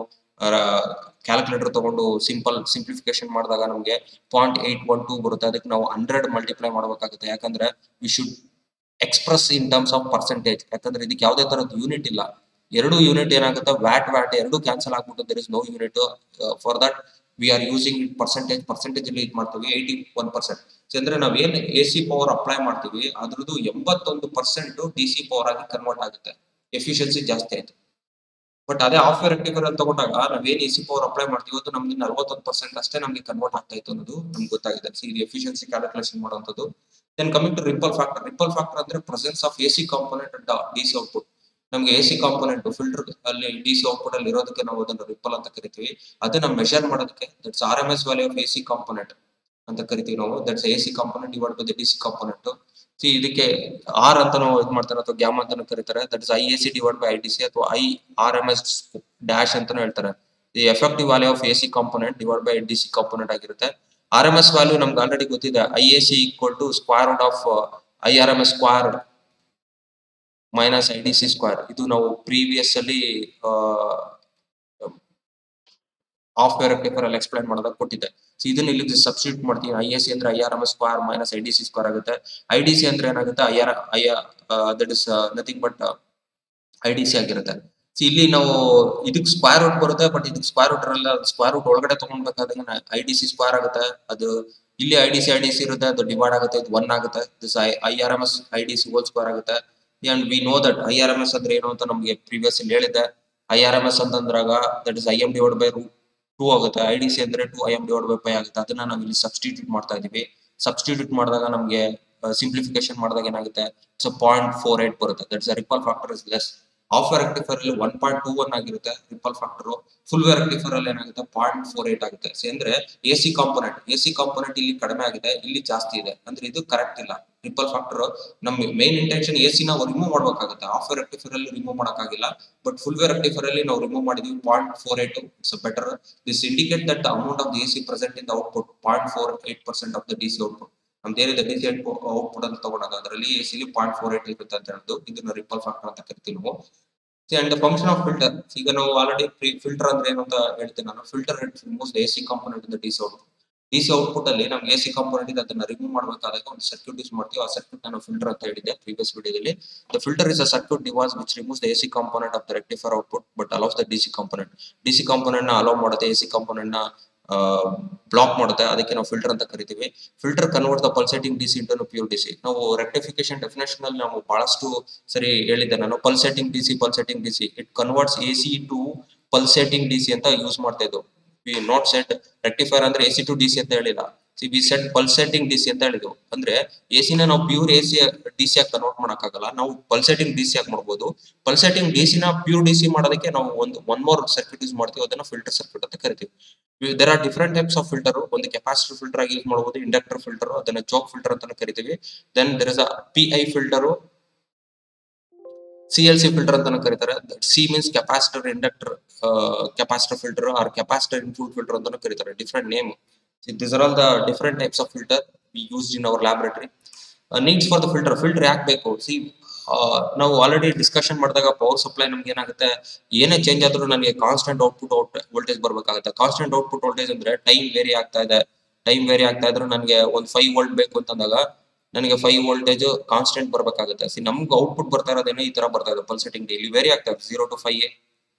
ಕ್ಯಾಲ್ಕುಲೇಟರ್ ತಗೊಂಡು ಸಿಂಪ್ಲಿಫಿಕೇಶನ್ ಮಾಡಿದಾಗ ನಮಗೆ 0.812 ಬರುತ್ತೆ. ಅದಕ್ಕೆ ನಾವು 100 ಮಲ್ಟಿಪ್ಲೈ ಮಾಡಬೇಕಾಗುತ್ತೆ. ಯಾಕಂದ್ರೆ we should express in terms of percentage. ಯಾಕಂದ್ರೆ ಇದಕ್ಕೆ ಯಾವುದೇ ತರದ್ ಯೂನಿಟ್ ಇಲ್ಲ. ಎರಡು ಯೂನಿಟ್ ಏನಾಗುತ್ತೆ, ವ್ಯಾಟ್ ಎರಡು ಕ್ಯಾನ್ಸಲ್ ಆಗ್ಬಿಟ್ಟು there is no unit. For that we are using percentage ಅಲ್ಲಿ ಇದು ಮಾಡ್ತೀವಿ 81%. ಅಂದ್ರೆ ನಾವ್ ಏನ್ AC ಪವರ್ ಅಪ್ಲೈ ಮಾಡ್ತೀವಿ ಅದ್ರದ್ದು 81% DC ಪವರ್ ಆಗಿ ಕನ್ವರ್ಟ್ ಆಗುತ್ತೆ. ಎಫಿಷಿಯನ್ಸಿ ಜಾಸ್ತಿ ಆಯ್ತು. ಬಟ್ ಅದೇ ಆಫ್ ವೇವ್ ರೆಕ್ಟಿಫೈರ್ ಅಲ್ಲಿ ತಗೊಂಡಾಗ ನಾವೇನ್ AC ಪವರ್ ಅಪ್ಲೈ ಮಾಡ್ತೀವಿ ಅದು ನಮ್ಗೆ 41% ಅಷ್ಟೇ ನಮ್ಗೆ ಕನ್ವರ್ಟ್ ಆಗ್ತಾ ಇತ್ತು ಅನ್ನೋದು ನಮ್ಗೆ ಗೊತ್ತಾಗಿದೆ. ಇದು ಎಫಿಷಿಯನ್ಸಿ ಕ್ಯಾಲ್ಕುಲೇಷನ್ ಮಾಡುವಂತದ್ದು. Then coming to ripple factor ಅಂದ್ರೆ presence of AC component and DC output. ನಮ್ಗೆ AC ಕಾಂಪೋನೆಂಟ್ ಫಿಲ್ಟರ್ ಅಲ್ಲಿ DC ಔಟ್ಪುಟ್ ಅಲ್ಲಿ ಇರೋದಕ್ಕೆ ನಾವು ಅದನ್ನ ರಿಪಲ್ ಅಂತ ಕರಿತೀವಿ. ಅದನ್ನ ಮೆಷರ್ ಮಾಡೋದಕ್ಕೆ that's RMS value of AC component ಅಂತ ಕರಿತೀವಿ ನಾವು. That's AC component divide by DC component. ಇದಕ್ಕೆ R ಅಂತ ನಾವು ಇದು ಮಾಡ್ತಾರೆ ಅಥವಾ ಗ್ಯಾಮ್ ಅಂತಾನು ಕರೀತಾರೆ. That is IAC divide by IDC ಅಥವಾ IRMS ಡ್ಯಾಶ್ ಅಂತಾನು ಹೇಳ್ತಾರೆ. The effective value of AC component divide by DC component ಆಗಿರುತ್ತೆ. RMS ವ್ಯಾಲ್ಯೂ ನಮ್ಗೆ ಆಲ್ರೆಡಿ ಗೊತ್ತಿದೆ, IAC equal to square root of IRMS square minus IDC square. ಇದು ನಾವು previous ಅಲ್ಲಿ half wave rectifier ಅಲ್ಲಿ ಎಕ್ಸ್ಪ್ಲೈನ್ ಮಾಡಿದಾಗ ಕೊಟ್ಟಿದ್ದೆ. ಸೊ ಇದನ್ನ ಇಲ್ಲಿ ಸಬ್ಸ್ಟಿಟ್ಯೂಟ್ ಮಾಡ್ತೀವಿ. IAC ಅಂದ್ರೆ IRMS square minus IDC square ಆಗುತ್ತೆ. IDC ಅಂದ್ರೆ ಏನಾಗುತ್ತೆ, that is nothing but IDC ಆಗಿರುತ್ತೆ. ಸೊ ಇಲ್ಲಿ ನಾವು ಇದಕ್ಕೆ ಸ್ಕ್ವೇರ್ ರೂಟ್ ಬರುತ್ತೆ, ಬಟ್ ಇದಕ್ಕೆ ಸ್ಕ್ವೇರ್ ರೂಟ್ ಇರಲ್ಲ. ಸ್ಕ್ವೇರ್ ರೂಟ್ ಒಳಗಡೆ ತಗೊಂಡ್ಬೇಕಾದ್ರೆ IDC ಸ್ಕ್ವೇರ್ ಆಗುತ್ತೆ. ಅದು ಇಲ್ಲಿ IDC ಇರುತ್ತೆ, ಅದು ಡಿವೈಡ್ ಆಗುತ್ತೆ, ಇದು 1 ಆಗುತ್ತೆ. This IRMS IDC whole square ಆಗುತ್ತೆ. And we know that IRMS ಅಂದ್ರೆ ಏನು ಅಂತ ನಮಗೆ ಪ್ರೀವಿಯಸ್ ಇಲ್ಲಿ ಹೇಳಿದ್ದೆ. IRMS ಅಂತಂದ್ರಾಗ that is IM divide by root 2 ಆಗುತ್ತೆ. IDC ಅಂದ್ರೆ 2IM ಡಿವೈಡ್ ಬೈ ಪೈ ಆಗುತ್ತೆ. ಅದನ್ನ ನಾವು ಇಲ್ಲಿ ಸಬ್ಸ್ಟಿಟ್ಯೂಟ್ ಮಾಡ್ತಾ ಇದೀವಿ. ಸಬ್ಸ್ಟಿಟ್ಯೂಟ್ ಮಾಡಿದಾಗ ನಮಗೆ ಸಿಂಪ್ಲಿಫಿಕೇಶನ್ ಮಾಡಿದಾಗ ಏನಾಗುತ್ತೆ, ಸೊ 0.48 ಬರುತ್ತೆ. That's ripple factor is less. Of wave rectifier ಅಲ್ಲಿ 1.21 ಆಗಿರುತ್ತೆ ripple factor. Full wave rectifier ಅಲ್ಲಿ ಏನಾಗುತ್ತೆ 0.48 ಆಗುತ್ತೆ. ಅಂದ್ರೆ AC ಕಾಂಪೊನೆಂಟ್ ಇಲ್ಲಿ ಕಡಿಮೆ ಆಗಿದೆ, ಇಲ್ಲಿ ಜಾಸ್ತಿ ಇದೆ, ಅಂದ್ರೆ ಇದು ಕರೆಕ್ಟ್ ಇಲ್ಲ. ರಿಪಲ್ ಫ್ಯಾಕ್ಟರ್ ನಮ್ಮ ಮೇನ್ ಇಂಟೆನ್ಷನ್ AC ನಾವು ರಿಮೂವ್ ಮಾಡ್ಬೇಕಾಗುತ್ತೆ. ಆಫ್ ವೇವ್ ರೆಕ್ಟಿಫೈರ್ ಅಲ್ಲಿ ರಿಮೂವ್ ಮಾಡಕ್ಕಾಗಿಲ್ಲ, ಬಟ್ ಫುಲ್ ವೇವ್ ರೆಕ್ಟಿಫೈರ್ ಅಲ್ಲಿ ನಾವು ರಿಮೂವ್ ಮಾಡಿದ್ವಿ 0.48. It's better. This indicate that the amount of the AC present in the output 0.48% of the DC output. ನಮ್ದೇನಿದೆ DC output ಅಂತ ತಗೊಂಡಾಗ ಅದರಲ್ಲಿ AC 0.48 ಇರುತ್ತೆ ಅಂತ ಹೇಳೋದು. ಇದನ್ನ ರಿಪಲ್ ಫ್ಯಾಕ್ಟರ್ ಅಂತ ಕರಿತೀವಿ ನಾವು. ಅಂಡ್ ಫಂಕ್ಷನ್ ಆಫ್ ಫಿಲ್ಟರ್, ಈಗ ನಾವು ಆಲ್ರೆಡಿ ಫಿಲ್ಟರ್ ಅಂದ್ರೆ ಏನು ಅಂತ ಹೇಳ್ತೀನಿ ನಾನು. Filter removes the AC component in the DC output. DC output ಅಲ್ಲಿ ನಮ್ಗೆ AC ಕಾಂಪೊನೆಂಟ್ ಇದೆ, ಅದನ್ನ ರಿಮೂವ್ ಮಾಡಬೇಕಾದಾಗ ಒಂದು ಸರ್ಕ್ಯೂಟ್ ಯೂಸ್ ಮಾಡ್ತೀವಿ. ಆ ಸರ್ಕ್ಯೂಟ್ ನಾನು ಫಿಲ್ಟರ್ ಅಂತ ಹೇಳಿದೆ ಪ್ರೀವಿಯಸ್ ವಿಡಿಯೋದಲ್ಲಿ. The filter is a circuit device which removes the AC component of the rectifier output but allows the DC component. DC component ನ ಅಲೌ ಮಾಡುತ್ತೆ, AC ಕಾಂಪೊನೆಂಟ್ ನ ಬ್ಲಾಕ್ ಮಾಡುತ್ತೆ. ಅದಕ್ಕೆ ನಾವು ಫಿಲ್ಟರ್ ಅಂತ ಕರಿತೀವಿ. Filter convert the pulsating DC into pure DC. ನಾವು rectification definition ಅಲ್ಲಿ ನಾವು ಬಹಳಷ್ಟು ಸರಿ ಹೇಳಿದ್ದೆ ನಾನು. Pulsating DC it converts AC to pulsating DC ಅಂತ ಯೂಸ್ ಮಾಡ್ತಾ ಇದ್ದು. ವಿ ನಾಟ್ ಸೆಟ್ ರೆಕ್ಟಿಫೈರ್ ಅಂದ್ರೆ AC ಟು DC ಅಂತ ಹೇಳಿಲ್ಲ. ವಿ ಸೆಟ್ ಪಲ್ಸೇಟಿಂಗ್ DC ಅಂತ ಹೇಳಿದ್ವು. ಅಂದ್ರೆ AC ನ ನಾವು ಪ್ಯೂರ್ DC ಆಗಿ ಕನ್ವರ್ಟ್ ಮಾಡಕ್ಕಾಗಲ್ಲ, ನಾವು ಪಲ್ಸೇಟಿಂಗ್ DC ಆಗಿ ಮಾಡ್ಬೋದು. ಪಲ್ಸೇಟಿಂಗ್ DC ನ ಪ್ಯೂರ್ DC ಮಾಡೋದಕ್ಕೆ ನಾವು ಒನ್ ಮೋರ್ ಸರ್ಕ್ಯೂಟ್ ಯೂಸ್ ಮಾಡ್ತೀವಿ, ಅದನ್ನ ಫಿಲ್ಟರ್ ಸರ್ಕ್ಯೂಟ್ ಅಂತ ಕರಿತೀವಿ. There are different types of filter. ಒಂದು ಕೆಪಾಸಿಟರ್ ಫಿಲ್ಟರ್ ಆಗಿ ಯೂಸ್ ಮಾಡಬಹುದು, ಇಂಡಕ್ಟರ್ ಫಿಲ್ಟರ್, ಅದನ್ನ ಚೋಕ್ ಫಿಲ್ಟರ್ ಅಂತ ಕರಿತೀವಿ. Then there is a PI filter, CLC filter ಅಂತ ಕರೀತಾರೆ. C means capacitor inductor capacitor filter or capacitor input filter ಅಂತ ಕರೀತಾರೆ. Different name. These are all the different types of filter we used in our laboratory. Needs for the filter. Filter ಯಾಕೆ ಬೇಕು? See, ನಾವು already discussion ಮಾಡಿದಾಗ power supply ನಮ್ಗೆ ಏನಾಗುತ್ತೆ, ಏನೇ change ಆದ್ರೂ ನನಗೆ ಕಾನ್ಸ್ಟೆಂಟ್ ಔಟ್ಪುಟ್ ವೋಲ್ಟೇಜ್ ಬರ್ಬೇಕಾಗುತ್ತೆ. ಕಾನ್ಸ್ಟೆಂಟ್ ಔಟ್ಪುಟ್ ವೋಲ್ಟೇಜ್ ಅಂದ್ರೆ ಟೈಮ್ ವೇರಿ ಆಗ್ತಾ ಇದೆ. ಟೈಮ್ ವೇರಿ ಆಗ್ತಾ ಇದ್ರೆ ನನಗೆ ಒಂದು 5 ವೋಲ್ಟ್ ಬೇಕು ಅಂತಂದಾಗ ನನಗೆ 5 ವೋಲ್ಟೇಜ್ ಕಾನ್ಸ್ಟೆಂಟ್ ಬರ್ಬೇಕಾಗುತ್ತೆ. ಸಿ ನಮ್ಗೆ ಔಟ್ಪುಟ್ ಬರ್ತಾ ಇರೋದೇನೋ ಈ ತರ ಬರ್ತಾ ಇದೆ. ಪಲ್ಸೇಟಿಂಗ್ ಡೈಲಿ ವೇರಿ ಆಗ್ತಾ ಇದೆ. 0 to 5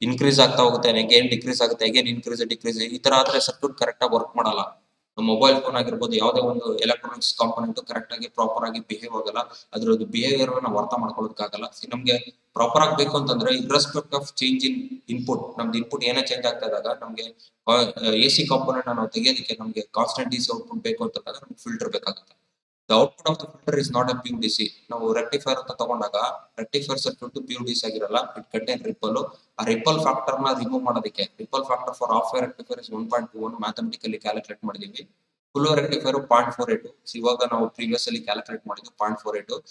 ಇನ್ಕ್ರೀಸ್ ಆಗ್ತಾ ಹೋಗುತ್ತೆ, ಅಗೇನ್ ಡಿಕ್ರೀಸ್ ಆಗುತ್ತೆ, ಅಗೇನ್ ಡಿಕ್ರೀಸ್. ಈ ತರ ಆದ್ರೆ ಸರ್ಕ್ಯೂಟ್ ಕರೆಕ್ಟ್ ಆಗಿ ವರ್ಕ್ ಮಾಡಲ್ಲ. ಮೊಬೈಲ್ ಫೋನ್ ಆಗಿರ್ಬೋದು, ಯಾವುದೇ ಒಂದು ಎಲೆಕ್ಟ್ರಾನಿಕ್ಸ್ ಕಾಂಪೊನೆಂಟ್ ಕರೆಕ್ಟ್ ಆಗಿ ಪ್ರಾಪರ್ ಆಗಿ ಬಿಹೇವ್ ಆಗಲ್ಲ. ಅದ್ರದ್ದು ಬಿಹೇವಿಯರ್ ನಾವು ಅರ್ಥ ಮಾಡ್ಕೊಳ್ಳೋದಕ್ಕಾಗಲ್ಲ. ನಮ್ಗೆ ಪ್ರಾಪರ್ ಆಗಿ ಬೇಕು ಅಂತಂದ್ರೆ ಇರ್ರೆಸ್ಪೆಕ್ಟ್ ಆಫ್ ಚೇಂಜ್ ಇನ್ ಇನ್ಪುಟ್, ನಮ್ದು ಇನ್ಪುಟ್ ಏನೇ ಚೇಂಜ್ ಆಗ್ತಾ ಇದ್ದಾಗ ನಮ್ಗೆ AC ಕಾಂಪೊನೆಂಟ್ ನಾವು ತೆಗೆಯೋದಕ್ಕೆ ನಮ್ಗೆ ಕಾನ್ಸ್ಟೆಂಟ್ DC ಔಟ್ಪುಟ್ ಬೇಕು ಅಂತಂದಾಗ ನಮ್ಗೆ ಫಿಲ್ಟರ್ ಬೇಕಾಗುತ್ತೆ. The output of the filter is not a pure DC. ನಾವು ರೆಕ್ಟಿಫೈರ್ ಅಂತ ತಗೊಂಡಾಗ ರೆಕ್ಟಿಫೈರ್ ಸರ್ಕ್ಯೂಟ್ ಪ್ಯೂರ್ DC ಆಗಿರಲ್ಲ. It contain ripple. ಆ ರಿಪಲ್ ಫ್ಯಾಕ್ಟರ್ ನ ರಿಮೂವ್ ಮಾಡೋದಕ್ಕೆ ripple factor for half wave rectifier is 1.21 mathematically calculate ಮಾಡಿದೀವಿ. Full wave rectifier 0.48. ಇವಾಗ ನಾವು ಪ್ರೀವಿಯಸ್ ಅಲ್ಲಿ ಕ್ಯಾಲ್ಕುಲೇಟ್ ಮಾಡಿದ್ವಿ 0.48.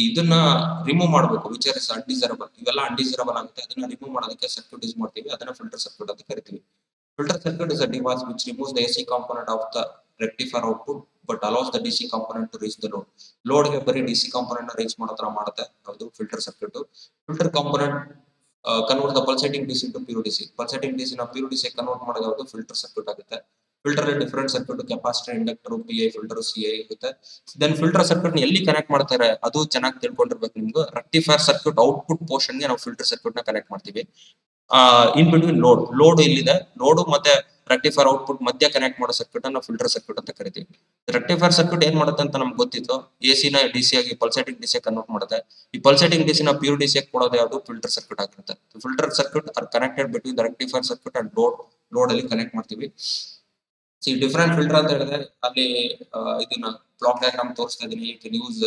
ಇದನ್ನ ರಿಮೂವ್ ಮಾಡಬೇಕು, ವಿಚ್ ಇಸ್ ಅನ್ಡಿಸೈರಬಲ್. ಇವೆಲ್ಲ ಅನ್ಡಿಸೈರಬಲ್ ಆಗುತ್ತೆ. ಅದನ್ನ ರಿಮೂವ್ ಮಾಡೋದಕ್ಕೆ ಸರ್ಕ್ಯೂಟ್ ಯೂಸ್ ಮಾಡ್ತೀವಿ, ಅದನ್ನ ಫಿಲ್ಟರ್ ಸರ್ಕ್ಯೂಟ್ ಅಂತ ಕರಿತೀವಿ. Filter circuit is a device which removes the AC component of the rectifier output but allows the DC component to reach the load. Load ಗೆ ಬರೀ DC component ನ reach ಮಾಡೋತರ ಮಾಡುತ್ತೆ ಅದು filter circuit. Filter component convert the pulsating DC to pure DC. Pulsating DC ನ pure DC convert ಮಾಡೋದು ಯಾವುದು filter circuit ಆಗುತ್ತೆ. Filter different circuit, capacitor, inductor, PI filter, CI ಇರುತ್ತೆ. ದೆನ್ ಫಿಲ್ಟರ್ ಸರ್ಕ್ಯೂಟ್ ನ ಎಲ್ಲಿ ಕನೆಕ್ಟ್ ಮಾಡ್ತಾರೆ ಅದು ಚೆನ್ನಾಗಿ ತಿಳ್ಕೊಂಡಿರ್ಬೇಕು ನಿಮ್ಗೆ. ರೆಕ್ಟಿಫೈರ್ ಸರ್ಕ್ಯೂಟ್ ಔಟ್ಪುಟ್ ಪೋರ್ಷನ್ ಗೆ ನಾವು ಫಿಲ್ಟರ್ ಸರ್ಕ್ಯೂಟ್ ನ ಕನೆಕ್ಟ್ ಮಾಡ್ತೀವಿ. ಇನ್ ಬಿಟ್ವೀನ್ ಲೋಡ್ ಇಲ್ಲಿದೆ. ಲೋಡ್ ಮತ್ತೆ ರೆಕ್ಟಿಫೈರ್ ಔಟ್ಪುಟ್ ಮಧ್ಯ ಕನೆಕ್ಟ್ ಮಾಡೋ ಸರ್ಕ್ಯೂಟ್ ಅನ್ನ ಫಿಲ್ಟರ್ ಸರ್ಕ್ಯೂಟ್ ಅಂತ ಕರಿತೀವಿ. ರೆಕ್ಟಿಫೈರ್ ಸರ್ಕ್ಯೂಟ್ ಏನ್ ಮಾಡುತ್ತೆ ಅಂತ ನಮ್ಗೆ ಗೊತ್ತಿತ್ತು. AC ನ DC ಆಗಿ ಪಲ್ಸೇಟಿಂಗ್ DC ಕನ್ವರ್ಟ್ ಮಾಡುತ್ತೆ. ಈ ಪಲ್ಸೇಟಿಂಗ್ DC ನ ಪ್ಯೂರ್ DC ಕೊಡೋದು ಯಾವುದು ಫಿಲ್ಟರ್ ಸರ್ಕ್ಯೂಟ್ ಆಗಿರುತ್ತೆ. Filter circuit are connected between the rectifier circuit and load ಅಲ್ಲಿ ಕನೆಕ್ಟ್ ಮಾಡ್ತೀವಿ. ಡಿಫರೆಂಟ್ ಫಿಲ್ಟರ್ ಅಂತ ಹೇಳಿದ್ರೆ ಅಲ್ಲಿ ಇದನ್ನ ಬ್ಲಾಕ್ ಡಯಾಗ್ರಾಮ್ ತೋರಿಸ್ತಾ ಇದೀನಿ. You can use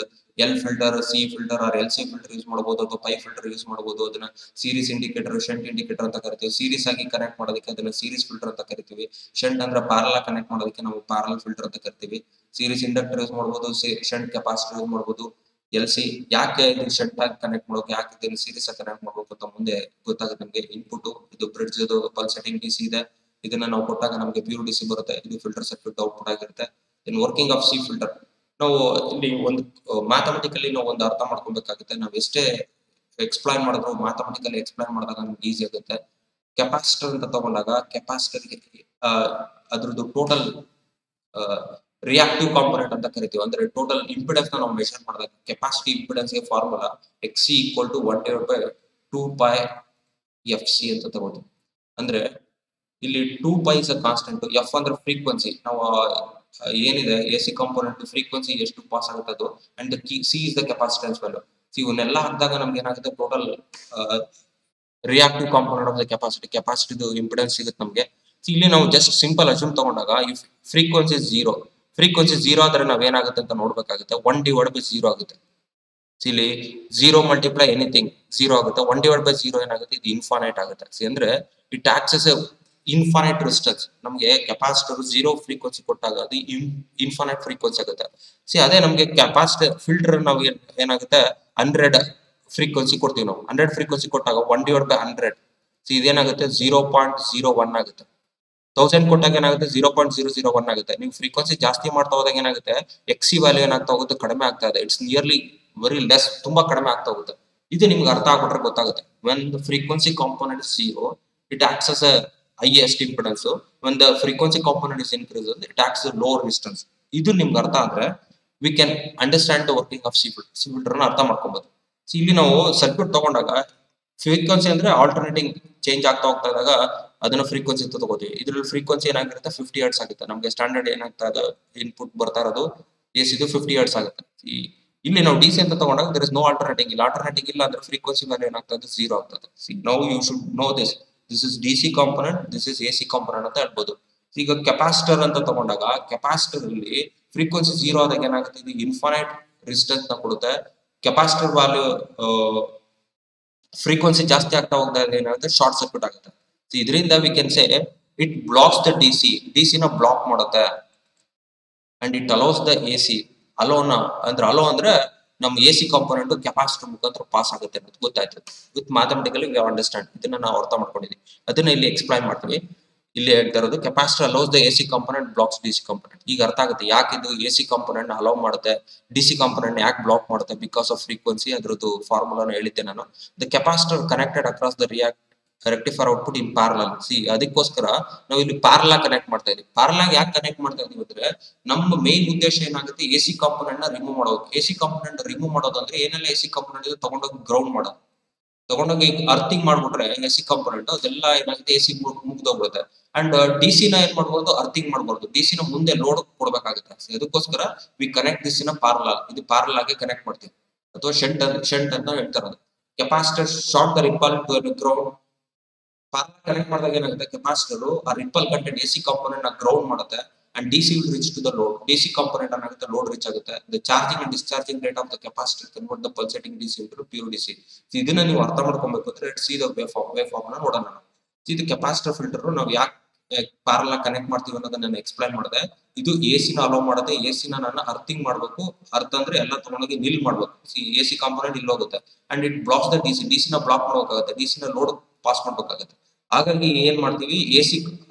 L filter, C filter or LC filter use ಮಾಡಬಹುದು, ಅಥವಾ ಪೈ ಫಿಲ್ಟರ್ ಯೂಸ್ ಮಾಡಬಹುದು. ಅದನ್ನ ಸೀರೀಸ್ ಇಂಡಿಕೇಟರ್, ಶಂಟ್ ಇಂಡಿಕೇಟರ್ ಅಂತ ಕರಿತೀವಿ. ಸೀರೀಸ್ ಆಗಿ ಕನೆಕ್ಟ್ ಮಾಡೋದಕ್ಕೆ ಅದನ್ನ ಸೀರೀಸ್ ಫಿಲ್ಟರ್ ಅಂತ ಕರಿತೀವಿ. ಶಂಟ್ ಅಂದ್ರೆ ಪ್ಯಾರಲಲ್ ಕನೆಕ್ಟ್ ಮಾಡೋದಕ್ಕೆ ನಾವು ಪ್ಯಾರಲಲ್ ಫಿಲ್ಟರ್ ಅಂತ ಕರಿತೀವಿ. ಸೀರೀಸ್ ಇಂಡಕ್ಟರ್ ಯೂಸ್ ಮಾಡಬಹುದು, ಶಂಟ್ ಕೆಪಾಸಿಟರ್ ಯೂಸ್ ಮಾಡಬಹುದು. LC ಯಾಕೆ ಶಂಟ್ ಆಗಿ ಕನೆಕ್ಟ್ ಮಾಡೋಕೆ, ಯಾಕೆ ಇದನ್ನ ಸೀರೀಸ್ ಆಗಿ ಕನೆಕ್ಟ್ ಮಾಡಬೇಕು ಅಂತ ಮುಂದೆ ಗೊತ್ತಾಗುತ್ತೆ ನಮಗೆ. ಇನ್ಪುಟ್ ಇದು ಬ್ರಿಡ್ಜ್ ಪಲ್ಸೇಟಿಂಗ್ DC ಇದೆ. ಇದನ್ನ ನಾವು ಕೊಟ್ಟಾಗ ನಮಗೆ ಪ್ಯೂರ್ DC ಬರುತ್ತೆ. ಇದು ಫಿಲ್ಟರ್ ಸರ್ಕ್ಯೂಟ್ ಔಟ್ಪುಟ್ ಆಗಿರುತ್ತೆ. ಇನ್ ವರ್ಕಿಂಗ್ ಆಫ್ C ಫಿಲ್ಟರ್ ನಾವು ಇಲ್ಲಿ ಒಂದು ಮ್ಯಾಥಮೆಟಿಕಲಿ ನಾವು ಒಂದು ಅರ್ಥ ಮಾಡ್ಕೊಬೇಕಾಗುತ್ತೆ. ನಾವು ಎಷ್ಟೇ ಎಕ್ಸ್ಪ್ಲೈನ್ ಮಾಡಿದ್ರು ಮ್ಯಾಥಮೆಟಿಕಲಿ ಎಕ್ಸ್ಪ್ಲೈನ್ ಮಾಡಿದಾಗ ನಮ್ಗೆ ಈಸಿ ಆಗುತ್ತೆ. ಕೆಪಾಸಿಟರ್ ಅಂತ ತಗೊಂಡಾಗ ಕೆಪಾಸಿಟರ್ಗೆ ಅದ್ರದ್ದು ಟೋಟಲ್ ರಿಯಾಕ್ಟಿವ್ ಕಾಂಪೊನೆಂಟ್ ಅಂತ ಕರಿತೀವಿ. ಅಂದ್ರೆ ಟೋಟಲ್ ಇಂಪಿಡೆನ್ಸ್ ನಾವು ಮೆಷರ್ ಮಾಡಿದಾಗ ಕೆಪಾಸಿಟಿ ಇಂಪಿಡೆನ್ಸ್ ಗೆ ಫಾರ್ಮುಲಾ XC = 1/2 π FC ಅಂತ ತಗೋತೀವಿ. ಅಂದ್ರೆ ಇಲ್ಲಿ 2 π ಇಸ್ ಅ ಕಾನ್ಸ್ಟೆಂಟ್, F ಅಂದ್ರೆ ಫ್ರೀಕ್ವೆನ್ಸಿ, ನಾವು ಏನಿದೆ AC ಕಾಂಪೊನೆಂಟ್ ಫ್ರೀಕ್ವೆನ್ಸಿ ಎಷ್ಟು ಪಾಸ್ ಆಗುತ್ತೆ ಅದು, and C is the capacitance value. ಇವನ್ನೆಲ್ಲ ಹಾಕಿದಾಗ ನಮ್ಗೆ ಏನಾಗುತ್ತೆ, total reactive component of the ಕೆಪಾಸಿಟಿದು ಇಂಪಿಡೆನ್ಸ್ ಸಿಗುತ್ತೆ ನಮಗೆ. ಇಲ್ಲಿ ನಾವು ಜಸ್ಟ್ ಸಿಂಪಲ್ ಅಸ್ಯೂಮ್ ತಗೊಂಡಾಗ ಇಫ್ ಫ್ರೀಕ್ವೆನ್ಸಿ ಝೀರೋ ಆದ್ರೆ ನಾವೇನಾಗುತ್ತೆ ಅಂತ ನೋಡ್ಬೇಕಾಗುತ್ತೆ. 1/0 ಆಗುತ್ತೆ. ಇಲ್ಲಿ 0 ಮಲ್ಟಿಪ್ಲೈ ಎನಿಥಿಂಗ್ 0 ಆಗುತ್ತೆ. 1/0 ಏನಾಗುತ್ತೆ, ಇದು ಇನ್ಫೈನೈಟ್ ಆಗುತ್ತೆ. ಅಂದ್ರೆ it acts as infinite resistance. ನಮಗೆ ಕೆಪಾಸಿಟರ್ 0 ಫ್ರೀಕ್ವೆನ್ಸಿ ಕೊಟ್ಟಾಗ ಅದು ಇನ್ಫೈನೈಟ್ ಫ್ರೀಕ್ವೆನ್ಸಿ ಆಗುತ್ತೆ. ಅದೇ ನಮಗೆ ಕೆಪಾಸಿಟರ್ ಫಿಲ್ಟರ್ ನಾವು ಏನಾಗುತ್ತೆ 100 ಫ್ರೀಕ್ವೆನ್ಸಿ ಕೊಡ್ತೀವಿ. ನಾವು 100 ಫ್ರೀಕ್ವೆನ್ಸಿ ಕೊಟ್ಟಾಗ 1/100 ಇದೇನಾಗುತ್ತೆ 0.01 ಆಗುತ್ತೆ. 1000 ಕೊಟ್ಟಾಗ ಏನಾಗುತ್ತೆ 0.001 ಆಗುತ್ತೆ. ನೀವು ಫ್ರೀಕ್ವೆನ್ಸಿ ಜಾಸ್ತಿ ಮಾಡ್ತಾ ಹೋದಾಗ ಏನಾಗುತ್ತೆ, XC ವ್ಯಾಲ್ಯೂ ಏನಾಗ್ತಾ ಹೋಗುತ್ತೆ, ಕಡಿಮೆ ಆಗ್ತಾ ಇದೆ. ಇಟ್ಸ್ ನಿಯರ್ಲಿ ವೆರಿ ಲೆಸ್, ತುಂಬಾ ಕಡಿಮೆ ಆಗ್ತಾ ಹೋಗುತ್ತೆ. ಇದು ನಿಮ್ಗೆ ಅರ್ಥ ಆಗ್ಬಿಟ್ರೆ ಗೊತ್ತಾಗುತ್ತೆ. When the frequency component is 0 it acts as a highest impedance. when the frequency component is increases it acts as low resistance. ಇದು ನಿಮ್ಗೆ ಅರ್ಥ ಆದ್ರೆ we can understand the working of C filter ನ ಅರ್ಥ ಮಾಡ್ಕೊಬಹುದು. ಇಲ್ಲಿ ನಾವು ಸರ್ಕ್ಯೂಟ್ ತಗೊಂಡಾಗ ಫ್ರೀಕ್ವೆನ್ಸಿ ಅಂದ್ರೆ ಆಲ್ಟರ್ನೇಟಿಂಗ್ ಚೇಂಜ್ ಆಗ್ತಾ ಹೋಗ್ತಾ ಇದ್ದಾಗ ಅದನ್ನ ಫ್ರೀಕ್ವೆನ್ಸಿ ಅಂತ ತಗೋತೀವಿ. ಇದ್ರಲ್ಲಿ ಫ್ರೀಕ್ವೆನ್ಸಿ ಏನಾಗಿರುತ್ತೆ 50 ಹರ್ಟ್ಸ್ ಆಗುತ್ತೆ. ನಮಗೆ ಸ್ಟ್ಯಾಂಡರ್ಡ್ ಏನಾಗ್ತಾ ಇದೆ ಇನ್ಪುಟ್ ಬರ್ತಾ ಇರೋದು AC 50 ಹರ್ಟ್ಸ್ ಆಗುತ್ತೆ. ಇಲ್ಲಿ ನಾವು DC ಅಂತ ತಗೊಂಡಾಗ there is no alternating. ಇಲ್ಲ ಆಲ್ಟರ್ನೇಟಿಂಗ್ ಇಲ್ಲ ಅಂದ್ರೆ ಫ್ರೀಕ್ವೆನ್ಸಿ ವ್ಯಾಲ್ಯೂ ಏನಾಗ್ತದೆ 0 ಆಗ್ತದೆ. now you should know this is DC component, this is AC component ಅಂತ ಹೇಳ್ಬೋದು. ಈಗ ಕೆಪಾಸಿಟರ್ ಅಂತ ತಗೊಂಡಾಗ ಕೆಪಾಸಿಟರ್ ಅಲ್ಲಿ ಫ್ರೀಕ್ವೆನ್ಸಿ 0 ಆದಾಗ ಏನಾಗುತ್ತೆ, ಇದು ಇನ್ಫೈನೈಟ್ ರೆಸಿಸ್ಟೆನ್ಸ್ ನ ಕೊಡುತ್ತೆ. ಕೆಪಾಸಿಟರ್ ವ್ಯಾಲ್ಯೂ ಫ್ರೀಕ್ವೆನ್ಸಿ ಜಾಸ್ತಿ ಆಗ್ತಾ ಹೋಗ್ತಾ ಏನಾಗುತ್ತೆ, ಶಾರ್ಟ್ ಸರ್ಕ್ಯೂಟ್ ಆಗುತ್ತೆ. ಇದರಿಂದ we can say it blocks the DC ನ ಬ್ಲಾಕ್ ಮಾಡುತ್ತೆ. And it allows the AC hello ಅಂದ್ರೆ ನಮ್ಮ AC ಕಾಂಪೊನೆಂಟ್ ಕೆಪಾಸಿಟರ್ ಮುಖಾಂತರ ಪಾಸ್ ಆಗುತ್ತೆ ಅನ್ನೋದು ಗೊತ್ತಾಯ್ತು. With mathematically we understand. ಇದನ್ನ ನಾವು ಅರ್ಥ ಮಾಡ್ಕೊಂಡಿದ್ವಿ, ಅದನ್ನ ಇಲ್ಲಿ ಎಕ್ಸ್ಪ್ಲೈನ್ ಮಾಡ್ತೀವಿ. ಇಲ್ಲಿ ಹೇಳ್ತಾ ಇರೋದು capacitor allows the AC component blocks DC component. ಈಗ ಅರ್ಥ ಆಗುತ್ತೆ ಯಾಕೆ ಇದು AC ಕಾಂಪೊನೆಂಟ್ ಅಲೋ ಮಾಡುತ್ತೆ, DC ಕಾಂಪೊನೆಂಟ್ ಯಾಕೆ ಬ್ಲಾಕ್ ಮಾಡುತ್ತೆ. Because off frequency. ಅದ್ರದ್ದು ಫಾರ್ಮುಲಾನ ಹೇಳಿದ್ದೆ ನಾನು. The capacitor connected across the rectifier output in parallel. ಅದಕ್ಕೋಸ್ಕರ ನಾವು ಇಲ್ಲಿ ಪ್ಯಾರಲಲ್ ಕನೆಕ್ಟ್ ಮಾಡ್ತಾ ಇದೀವಿ. ಪ್ಯಾರಲಲ್ ಯಾಕೆ ಕನೆಕ್ಟ್ ಮಾಡ್ತಾ ಇದೀವಿ ಅಂದ್ರೆ ನಮ್ಮ ಮೇನ್ ಉದ್ದೇಶ ಏನಾಗುತ್ತೆ, AC ಕಾಂಪೊನೆಂಟ್ ನ ರಿಮೂವ್ ಮಾಡೋದು. AC ಕಾಂಪೊನೆಂಟ್ ರಿಮೂವ್ ಮಾಡೋದಂದ್ರೆ ಏನೆಲ್ಲ AC ಕಾಂಪೊನೆಂಟ್ ಇದೆ ತಗೊಂಡೋಗಿ ಗ್ರೌಂಡ್ ಮಾಡೋದು. ತಗೊಂಡೋಗಿ ಅರ್ಥಿಂಗ್ ಮಾಡ್ಬಿಟ್ರೆ AC ಕಾಂಪೊನೆಂಟ್ ಅದೆಲ್ಲ ಏನಾಗುತ್ತೆ AC ಮುಗ್ದೋಗ್ಬಿಡುತ್ತೆ. ಅಂಡ್ DC ನ ಏನ್ ಮಾಡ್ಬೋದು, ಅರ್ಥಿಂಗ್ ಮಾಡ್ಬಾರ್ದು. DC ನ ಮುಂದೆ ಲೋಡ್ ಕೊಡ್ಬೇಕಾಗುತ್ತೆ. ಅದಕ್ಕೋಸ್ಕರ ವಿ ಕನೆಕ್ಟ್ DC ನ ಪ್ಯಾರಲಲ್. ಇದು ಪ್ಯಾರಲಲ್ ಆಗಿ ಕನೆಕ್ಟ್ ಮಾಡ್ತೀವಿ ಅಥವಾ ಶಂಟ್ ಅಂತ ಹೇಳ್ತಾರೆ. Capacitor short the ripple to ground. Parallel connect ಮಾಡಿದಾಗ ಏನಾಗುತ್ತೆ, ಕೆಪಾಸಿಟರ್ ಆ ರಿಪಲ್ ಕಂಟೆಂಟ್ AC ಕಾಂಪೊನೆಂಟ್ ನ ಗ್ರೌಂಡ್ ಮಾಡುತ್ತೆ. And DC will reach to the load. DC component ಏನಾಗುತ್ತೆ, ಲೋಡ್ ರೀಚ್ ಆಗುತ್ತೆ. The charging and discharging rate of the capacitor convert the pulsating DC into pure DC. ಇದನ್ನ ನೀವು ಅರ್ಥ ಮಾಡ್ಕೊಬೇಕು ಅಂದ್ರೆ C the wave form ನ ನೋಡೋಣ ನಾವು. ಇದು ಕೆಪಾಸಿಟರ್ ಫಿಲ್ಟರ್ ನಾವು ಯಾಕೆ ಪ್ಯಾರಲಲ್ ಕನೆಕ್ಟ್ ಮಾಡ್ತೀವಿ ಅನ್ನೋದನ್ನ ನಾನು ಎಕ್ಸ್ಪ್ಲೈನ್ ಮಾಡಿದೆ. ಇದು AC ನ ಅಲೋ ಮಾಡುತ್ತೆ. AC ನ ನಾನು ಅರ್ಥಿಂಗ್ ಮಾಡ್ಬೇಕು. ಅರ್ಥ ಅಂದ್ರೆ ಎಲ್ಲ ತಗೊಂಡೋಗಿ ನಿಲ್ ಮಾಡ್ಬೇಕು. AC ಕಾಂಪೊನೆಂಟ್ ಇಲ್ಲಿ ಹೋಗುತ್ತೆ. And it blocks the DC ನ ಬ್ಲಾಕ್ ಮಾಡಬೇಕಾಗುತ್ತೆ. DC ನ ಲೋಡ್ ಪಾಸ್ ಮಾಡ್ಬೇಕಾಗುತ್ತೆ. ಹಾಗಾಗಿ ಏನ್ ಮಾಡ್ತೀವಿ,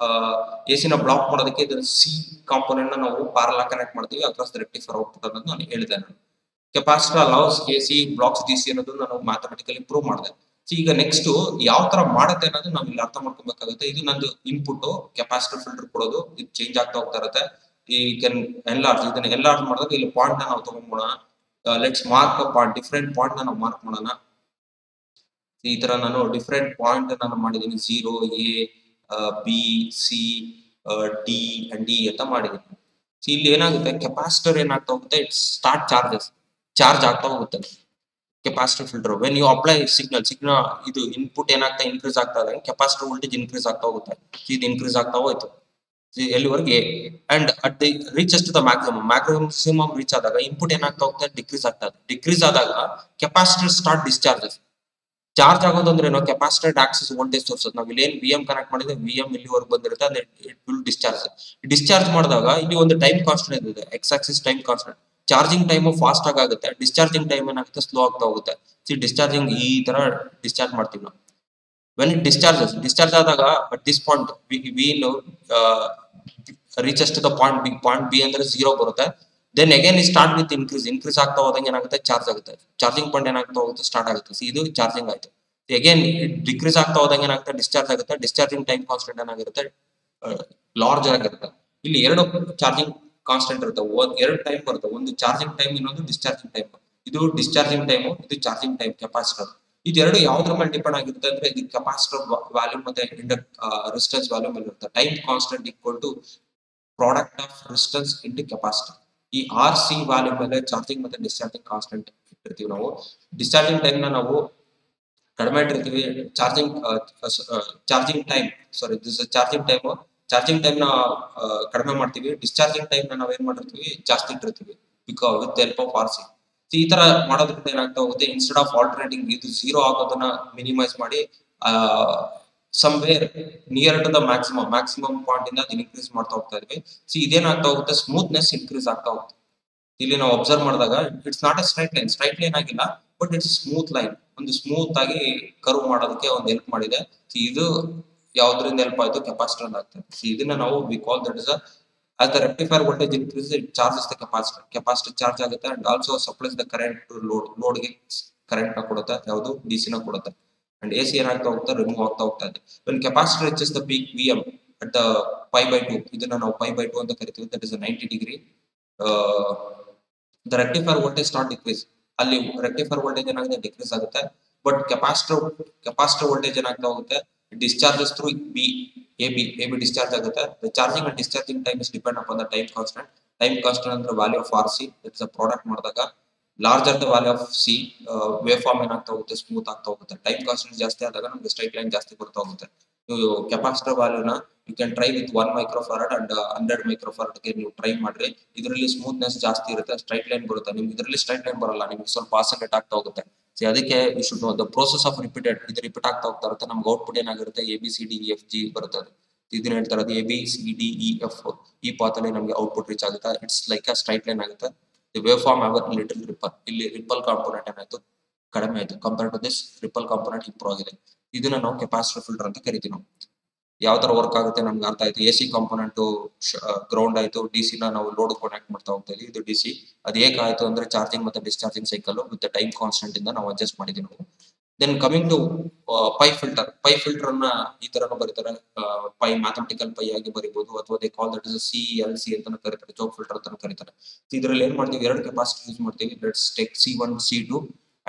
AC ನ ಬ್ಲಾಕ್ ಮಾಡೋದಕ್ಕೆ ಇದನ್ನ C ಕಾಂಪೊನೆಂಟ್ ನ ನಾವು ಪ್ಯಾರಲಲ್ ಕನೆಕ್ಟ್ ಮಾಡ್ತೀವಿ ಅಕ್ರಾಸ್ ದ ರೆಕ್ಟಿಫೈರ್ ಔಟ್ಪುಟ್ ಅನ್ನೋದು ನಾನು ಹೇಳಿದೆ. ನಾನು capacitor allows AC blocks DC ಅನ್ನೋದು ನಾನು ಮ್ಯಾಥಮೆಟಿಕಲಿ ಪ್ರೂವ್ ಮಾಡಿದೆ. ಈಗ ನೆಕ್ಸ್ಟ್ ಯಾವ ತರ ಮಾಡುತ್ತೆ ಅನ್ನೋದು ನಾವು ಇಲ್ಲಿ ಅರ್ಥ ಮಾಡ್ಕೊಬೇಕಾಗುತ್ತೆ. ಇದು ನಂದು ಇನ್ಪುಟ್ ಕೆಪಾಸಿಟರ್ ಫಿಲ್ಟರ್ ಕೊಡೋದು. ಇದು ಚೇಂಜ್ ಆಗ್ತಾ ಹೋಗ್ತಾ ಇರುತ್ತೆ. ಈ ಕ್ಯಾನ್ ಎನ್ಲಾರ್ಜ್. ಇದನ್ನ ಎನ್ಲಾರ್ಜ್ ಮಾಡಿದಾಗ ಇಲ್ಲಿ ಪಾಯಿಂಟ್ ನ ನಾವು ತಗೊಂಡ್ಬೋಣ. Let's mark point, different point ನ ನಾವು ಮಾರ್ಕ್ ಮಾಡೋಣ. ಈ ತರ ನಾನು ಡಿಫರೆಂಟ್ ಪಾಯಿಂಟ್ ನಾನು ಮಾಡಿದೀನಿ. 0 A B C D and D ಅಂತ ಮಾಡಿದೀನಿ. ಇಲ್ಲಿ ಏನಾಗುತ್ತೆ, ಕೆಪಾಸಿಟರ್ ಏನಾಗ್ತಾ ಹೋಗುತ್ತೆ, ಇಟ್ ಸ್ಟಾರ್ಟ್ ಚಾರ್ಜ್ ಆಗ್ತಾ ಹೋಗುತ್ತೆ capacitor filter. When you apply signal ಇದು ಇನ್ಪುಟ್ ಏನಾಗ್ತಾ ಇನ್ಕ್ರೀಸ್ ಆಗ್ತಾ ಇದೆ, ಕೆಪಾಸಿಟರ್ ವೋಲ್ಟೇಜ್ ಇನ್ಕ್ರೀಸ್ ಆಗ್ತಾ ಹೋಗುತ್ತೆ. ಇದು ಇನ್ಕ್ರೀಸ್ ಆಗ್ತಾ ಹೋಯ್ತು ಎಲ್ಲಿವರೆಗೆ, and at the reaches to the maximum reach ಆದಾಗ ಇನ್ಪುಟ್ ಏನಾಗ್ತಾ ಹೋಗುತ್ತೆ, ಡಿಕ್ರೀಸ್ ಆದಾಗ ಕೆಪಾಸಿಟರ್ ಸ್ಟಾರ್ಟ್ ಡಿಸ್ಚಾರ್ಜಸ್. ಚಾರ್ಜ್ ಆಗೋದು ಅಂದ್ರೆ ನಾವು ಕೆಪಾಸಿಟರ್ ಆಕ್ಸಿಸ್ ವೋಲ್ಟೇಜ್ ತೋರಿಸೋದು. ನಾವು ಇಲ್ಲಿ VM ಕನೆಕ್ಟ್ ಮಾಡಿದ್ರೆ VM ಇಲ್ಲಿವರೆಗೆ ಬಂದಿರುತ್ತೆ. ಅಂದ್ರೆ ಇಟ್ ವಿಲ್ ಡಿಸ್ಚಾರ್ಜ್ ಮಾಡಿದಾಗ ಇಲ್ಲಿ ಒಂದು ಟೈಮ್ ಕಾನ್ಸ್ಟೆಂಟ್ ಇದೆ, X axis time constant. Charging time fast ಆಗುತ್ತೆ, ಡಿಸ್ಚಾರ್ಜಿಂಗ್ ಟೈಮ್ ಏನಾಗುತ್ತೆ, ಸ್ಲೋ ಆಗ್ತಾ ಹೋಗುತ್ತೆ. ಡಿಸ್ಚಾರ್ಜಿಂಗ್ ಈ ತರ ಡಿಸ್ಚಾರ್ಜ್ ಮಾಡ್ತೀವಿ ನಾವು. ವೆನ್ ಇಟ್ ಡಿಸ್ಚಾರ್ಜ್ ಆದಾಗ at this point reaches to the point B ಅಂದ್ರೆ 0 ಬರುತ್ತೆ. Then again start with increase ಆಗ್ತಾ ಹೋದಂಗೆ ಏನಾಗುತ್ತೆ, ಚಾರ್ಜ್ ಆಗುತ್ತೆ. ಚಾರ್ಜಿಂಗ್ ಪಾಯಿಂಟ್ ಏನಾಗ್ತಾ ಹೋಗುತ್ತೆ, ಸ್ಟಾರ್ಟ್ ಆಗುತ್ತೆ. ಇದು ಚಾರ್ಜಿಂಗ್ ಆಯ್ತು. ಅಗೇನ್ ಡಿಕ್ರೀಸ್ ಆಗ್ತಾ ಹೋದಂಗೆ ಏನಾಗುತ್ತೆ, ಡಿಸ್ಚಾರ್ಜ್ ಆಗುತ್ತೆ. ಡಿಸ್ಚಾರ್ಜಿಂಗ್ ಟೈಮ್ ಕಾನ್ಸ್ಟೆಂಟ್ ಏನಾಗಿರುತ್ತೆ, ಲಾರ್ಜ್ ಆಗಿರುತ್ತೆ. ಇಲ್ಲಿ ಎರಡು ಚಾರ್ಜಿಂಗ್ ಕಾನ್ಸ್ಟೆಂಟ್ ಇರುತ್ತೆ, ಎರಡು ಟೈಮ್ ಬರುತ್ತೆ, ಒಂದು ಚಾರ್ಜಿಂಗ್ ಟೈಮ್, ಇನ್ನೊಂದು ಡಿಸ್ಚಾರ್ಜಿಂಗ್ ಟೈಮ್. ಇದು ಡಿಸ್ಚಾರ್ಜಿಂಗ್ ಟೈಮು, ಇದು ಚಾರ್ಜಿಂಗ್ ಟೈಮ್ ಕೆಪಾಸಿಟರ್. ಇದೆರಡು ಯಾವ್ದ್ರ ಮೇಲೆ ಡಿಪೆಂಡ್ ಆಗಿರುತ್ತೆ ಅಂದ್ರೆ ಇದು ಕೆಪಾಸಿಟರ್ ವ್ಯಾಲ್ಯೂಮ್ ಮತ್ತೆ ರೆಸಿಸ್ಟೆನ್ಸ್ ವ್ಯಾಲ್ಯೂಮ್ ಮೇಲೆ ಇರುತ್ತೆ. Time constant equal to product of resistance into capacitor. ಈ ಆರ್ ಸಿ ವ್ಯಾಲ್ಯೂ ಮೇಲೆ ಚಾರ್ಜಿಂಗ್ ಮತ್ತೆ ಡಿಸ್ಚಾರ್ಜಿಂಗ್ ಕಾನ್ಸ್ಟೆಂಟ್ ಇಟ್ಟಿರ್ತೀವಿ ನಾವು. ಡಿಸ್ಚಾರ್ಜಿಂಗ್ ಟೈಮ್ ನ ನಾವು ಕಡಿಮೆ ಇಟ್ಟಿರ್ತೀವಿ, ಚಾರ್ಜಿಂಗ್ ಟೈಮ್ ಚಾರ್ಜಿಂಗ್ ಟೈಮ್ ನ ಕಡಿಮೆ ಮಾಡ್ತೀವಿ, ಡಿಸ್ಚಾರ್ಜಿಂಗ್ ಟೈಮ್ ನ ನಾವೇನ್ ಮಾಡಿರ್ತೀವಿ ಜಾಸ್ತಿ ಇಟ್ಟಿರ್ತೀವಿ because with help of R C. ಈ ತರ ಮಾಡೋದ್ರಿಂದ ಏನಾಗ್ತಾ ಹೋಗುತ್ತೆ, ಇನ್ಸ್ಟೆಡ್ ಆಫ್ ಆಲ್ಟರ್ನೇಟಿಂಗ್ ಇದು ಝೀರೋ ಆಗೋದನ್ನ ಮಿನಿಮೈಸ್ ಮಾಡಿ somewhere near to the maximum point ಇಂದ ಇನ್ಕ್ರೀಸ್ ಮಾಡ್ತಾ ಹೋಗ್ತಾ ಇದ್ವಿ. ಇದೇನಾಗ್ತಾ ಹೋಗುತ್ತೆ, ಸ್ಮೂತ್ನೆಸ್ ಇನ್ಕ್ರೀಸ್ ಆಗ್ತಾ ಹೋಗುತ್ತೆ. ಇಲ್ಲಿ ನಾವು ಅಬ್ಸರ್ವ್ ಮಾಡಿದಾಗ it's not A straight line ಆಗಿಲ್ಲ, ಬಟ್ ಇಟ್ಸ್ ಸ್ಮೂತ್ ಲೈನ್, ಒಂದು ಸ್ಮೂತ್ ಆಗಿ ಕರ್ವ್ ಮಾಡೋದಕ್ಕೆ ಒಂದು ಹೆಲ್ಪ್ ಮಾಡಿದೆ. ಇದು ಯಾವ್ದ್ರಿಂದ ಹೆಲ್ಪ್ ಆಯ್ತು, ಕೆಪಾಸಿಟರ್ ಆಗ್ತದೆ. ಇದನ್ನ ನಾವು V call that is as the rectifier voltage increases, it charges the capacitor charge ಆಗುತ್ತೆ and also supplies the current to load ಗೆ ಕರೆಂಟ್ ನ ಕೊಡುತ್ತೆ, ಯಾವುದು DC ನ ಕೊಡುತ್ತೆ. and AC ಏನಾಗ್ತಾ ಹೋಗುತ್ತೆ, ರಿಮೂವ್ ಆಗ್ತಾ ಹೋಗ್ತಾ ಇದೆ. when capacitor reaches the peak VM at the pi by 2, ಇದನ್ನ ನಾವು pi by 2 ಅಂತ ಕರಿತೀವಿ, that is a 90 degree, the rectifier voltage start decrease. ಅಲ್ಲಿ rectifier voltage ಏನಾಗುತ್ತೆ, ಡಿಕ್ರೀಸ್ ಆಗುತ್ತೆ. ಬಟ್ ಕೆಪಾಸಿಟರ್ ವೋಲ್ಟೇಜ್ ಏನಾಗ್ತಾ ಹೋಗುತ್ತೆ, discharges through AB discharge ಆಗುತ್ತೆ. The charging and discharging time is depend upon the time constant. Time constant ಅಂದ್ರೆ value of RC, it's a product ಮಾಡಿದಾಗ larger the value of C, waveform ಏನಾಗ್ತಾ ಹೋಗುತ್ತೆ, smooth ಆಗ್ತಾ ಹೋಗುತ್ತೆ. Time constant ಜಾಸ್ತಿ ಆದಾಗ ನಮ್ಗೆ ಸ್ಟ್ರೈಟ್ ಲೈನ್ ಜಾಸ್ತಿ ಬರ್ತಾ ಹೋಗುತ್ತೆ. ನೀವು ಕೆಪಾಸಿಟರ್ ವ್ಯಾಲ್ಯೂನ you can try with 1 microfarad and 100 microfarad ಗೆ ನೀವು ಟ್ರೈ ಮಾಡ್ರಿ. ಇದರಲ್ಲಿ ಸ್ಮೂತ್ನೆಸ್ ಜಾಸ್ತಿ ಇರುತ್ತೆ, ಸ್ಟ್ರೈಟ್ ಲೈನ್ ಬರುತ್ತೆ. ನಿಮ್ಗೆ ಇದರಲ್ಲಿ ಸ್ಟ್ರೈಟ್ ಲೈನ್ ಬರಲ್ಲ, ನಿಮ್ಗೆ ಸ್ವಲ್ಪ ಆಸೆಲೇಟ್ ಆಗ್ತಾ ಹೋಗುತ್ತೆ. ಅದಕ್ಕೆ you should know the process of repeated. ಇದು ರಿಪೀಟ್ ಆಗ್ತಾ ಹೋಗ್ತಾ ಇರುತ್ತೆ. ನಮ್ಗೆ ಔಟ್ಪುಟ್ ಏನಾಗಿರುತ್ತೆ, ABCDEFG ಬರುತ್ತೆ. ಇದನ್ನ ಹೇಳ್ತಾರೆ ABCDEF, ಈ ಪಾತ್ ಅಲ್ಲಿ ನಮಗೆ ಔಟ್ಪುಟ್ ರೀಚ್ ಆಗುತ್ತೆ. It's like a straight line ಆಗುತ್ತೆ. The wave form have a little ripple. ಇಲ್ಲಿ ರಿಪಲ್ ಕಾಂಪೋನೆಂಟ್ ಏನಾಯ್ತು, ಕಡಿಮೆ ಆಯ್ತು. Compare to this ripple component improve ಆಗಿದೆ. ಇದನ್ನ ನಾವು ಕೆಪಾಸಿಟರ್ ಫಿಲ್ಟರ್ ಅಂತ ಕರಿತೀವಿ. ನಾವು ಯಾವ ತರ ವರ್ಕ್ ಆಗುತ್ತೆ ನಮ್ಗೆ ಅರ್ಥ ಆಯ್ತು. AC ಕಾಂಪೋನೆಂಟ್ ಗ್ರೌಂಡ್ ಆಯ್ತು, DC ನ ನಾವು ಲೋಡ್ ಕನೆಕ್ಟ್ ಮಾಡ್ತಾ ಹೋಗ್ತಾ ಇದೀವಿ, ಇದು DC. ಅದು ಹೇಗೆ ಆಯ್ತು ಅಂದ್ರೆ ಚಾರ್ಜಿಂಗ್ ಮತ್ತೆ discharging cycle with time constant ಇಂದ ನಾವು ಅಡ್ಜಸ್ಟ್ ಮಾಡಿದೀವಿ ನಾವು. Then coming to pi filter ಅನ್ನ ಈ ತರನು ಬರೀತಾರೆ. ಪೈ ಮ್ಯಾಥಮೆಟಿಕಲ್ ಪೈ ಆಗಿ ಬರೀಬಹುದು, ಅಥವಾ they call that is CLC ಅಂತ ಕರೀತಾರೆ, ಚೋಕ್ ಫಿಲ್ಟರ್ ಅಂತ ಕರೀತಾರೆ. ಇದರಲ್ಲಿ ಏನ್ ಮಾಡ್ತೀವಿ, ಎರಡು ಕೆಪಾಸಿಟರ್ ಯೂಸ್ ಮಾಡ್ತೀವಿ. Let's take C1 C2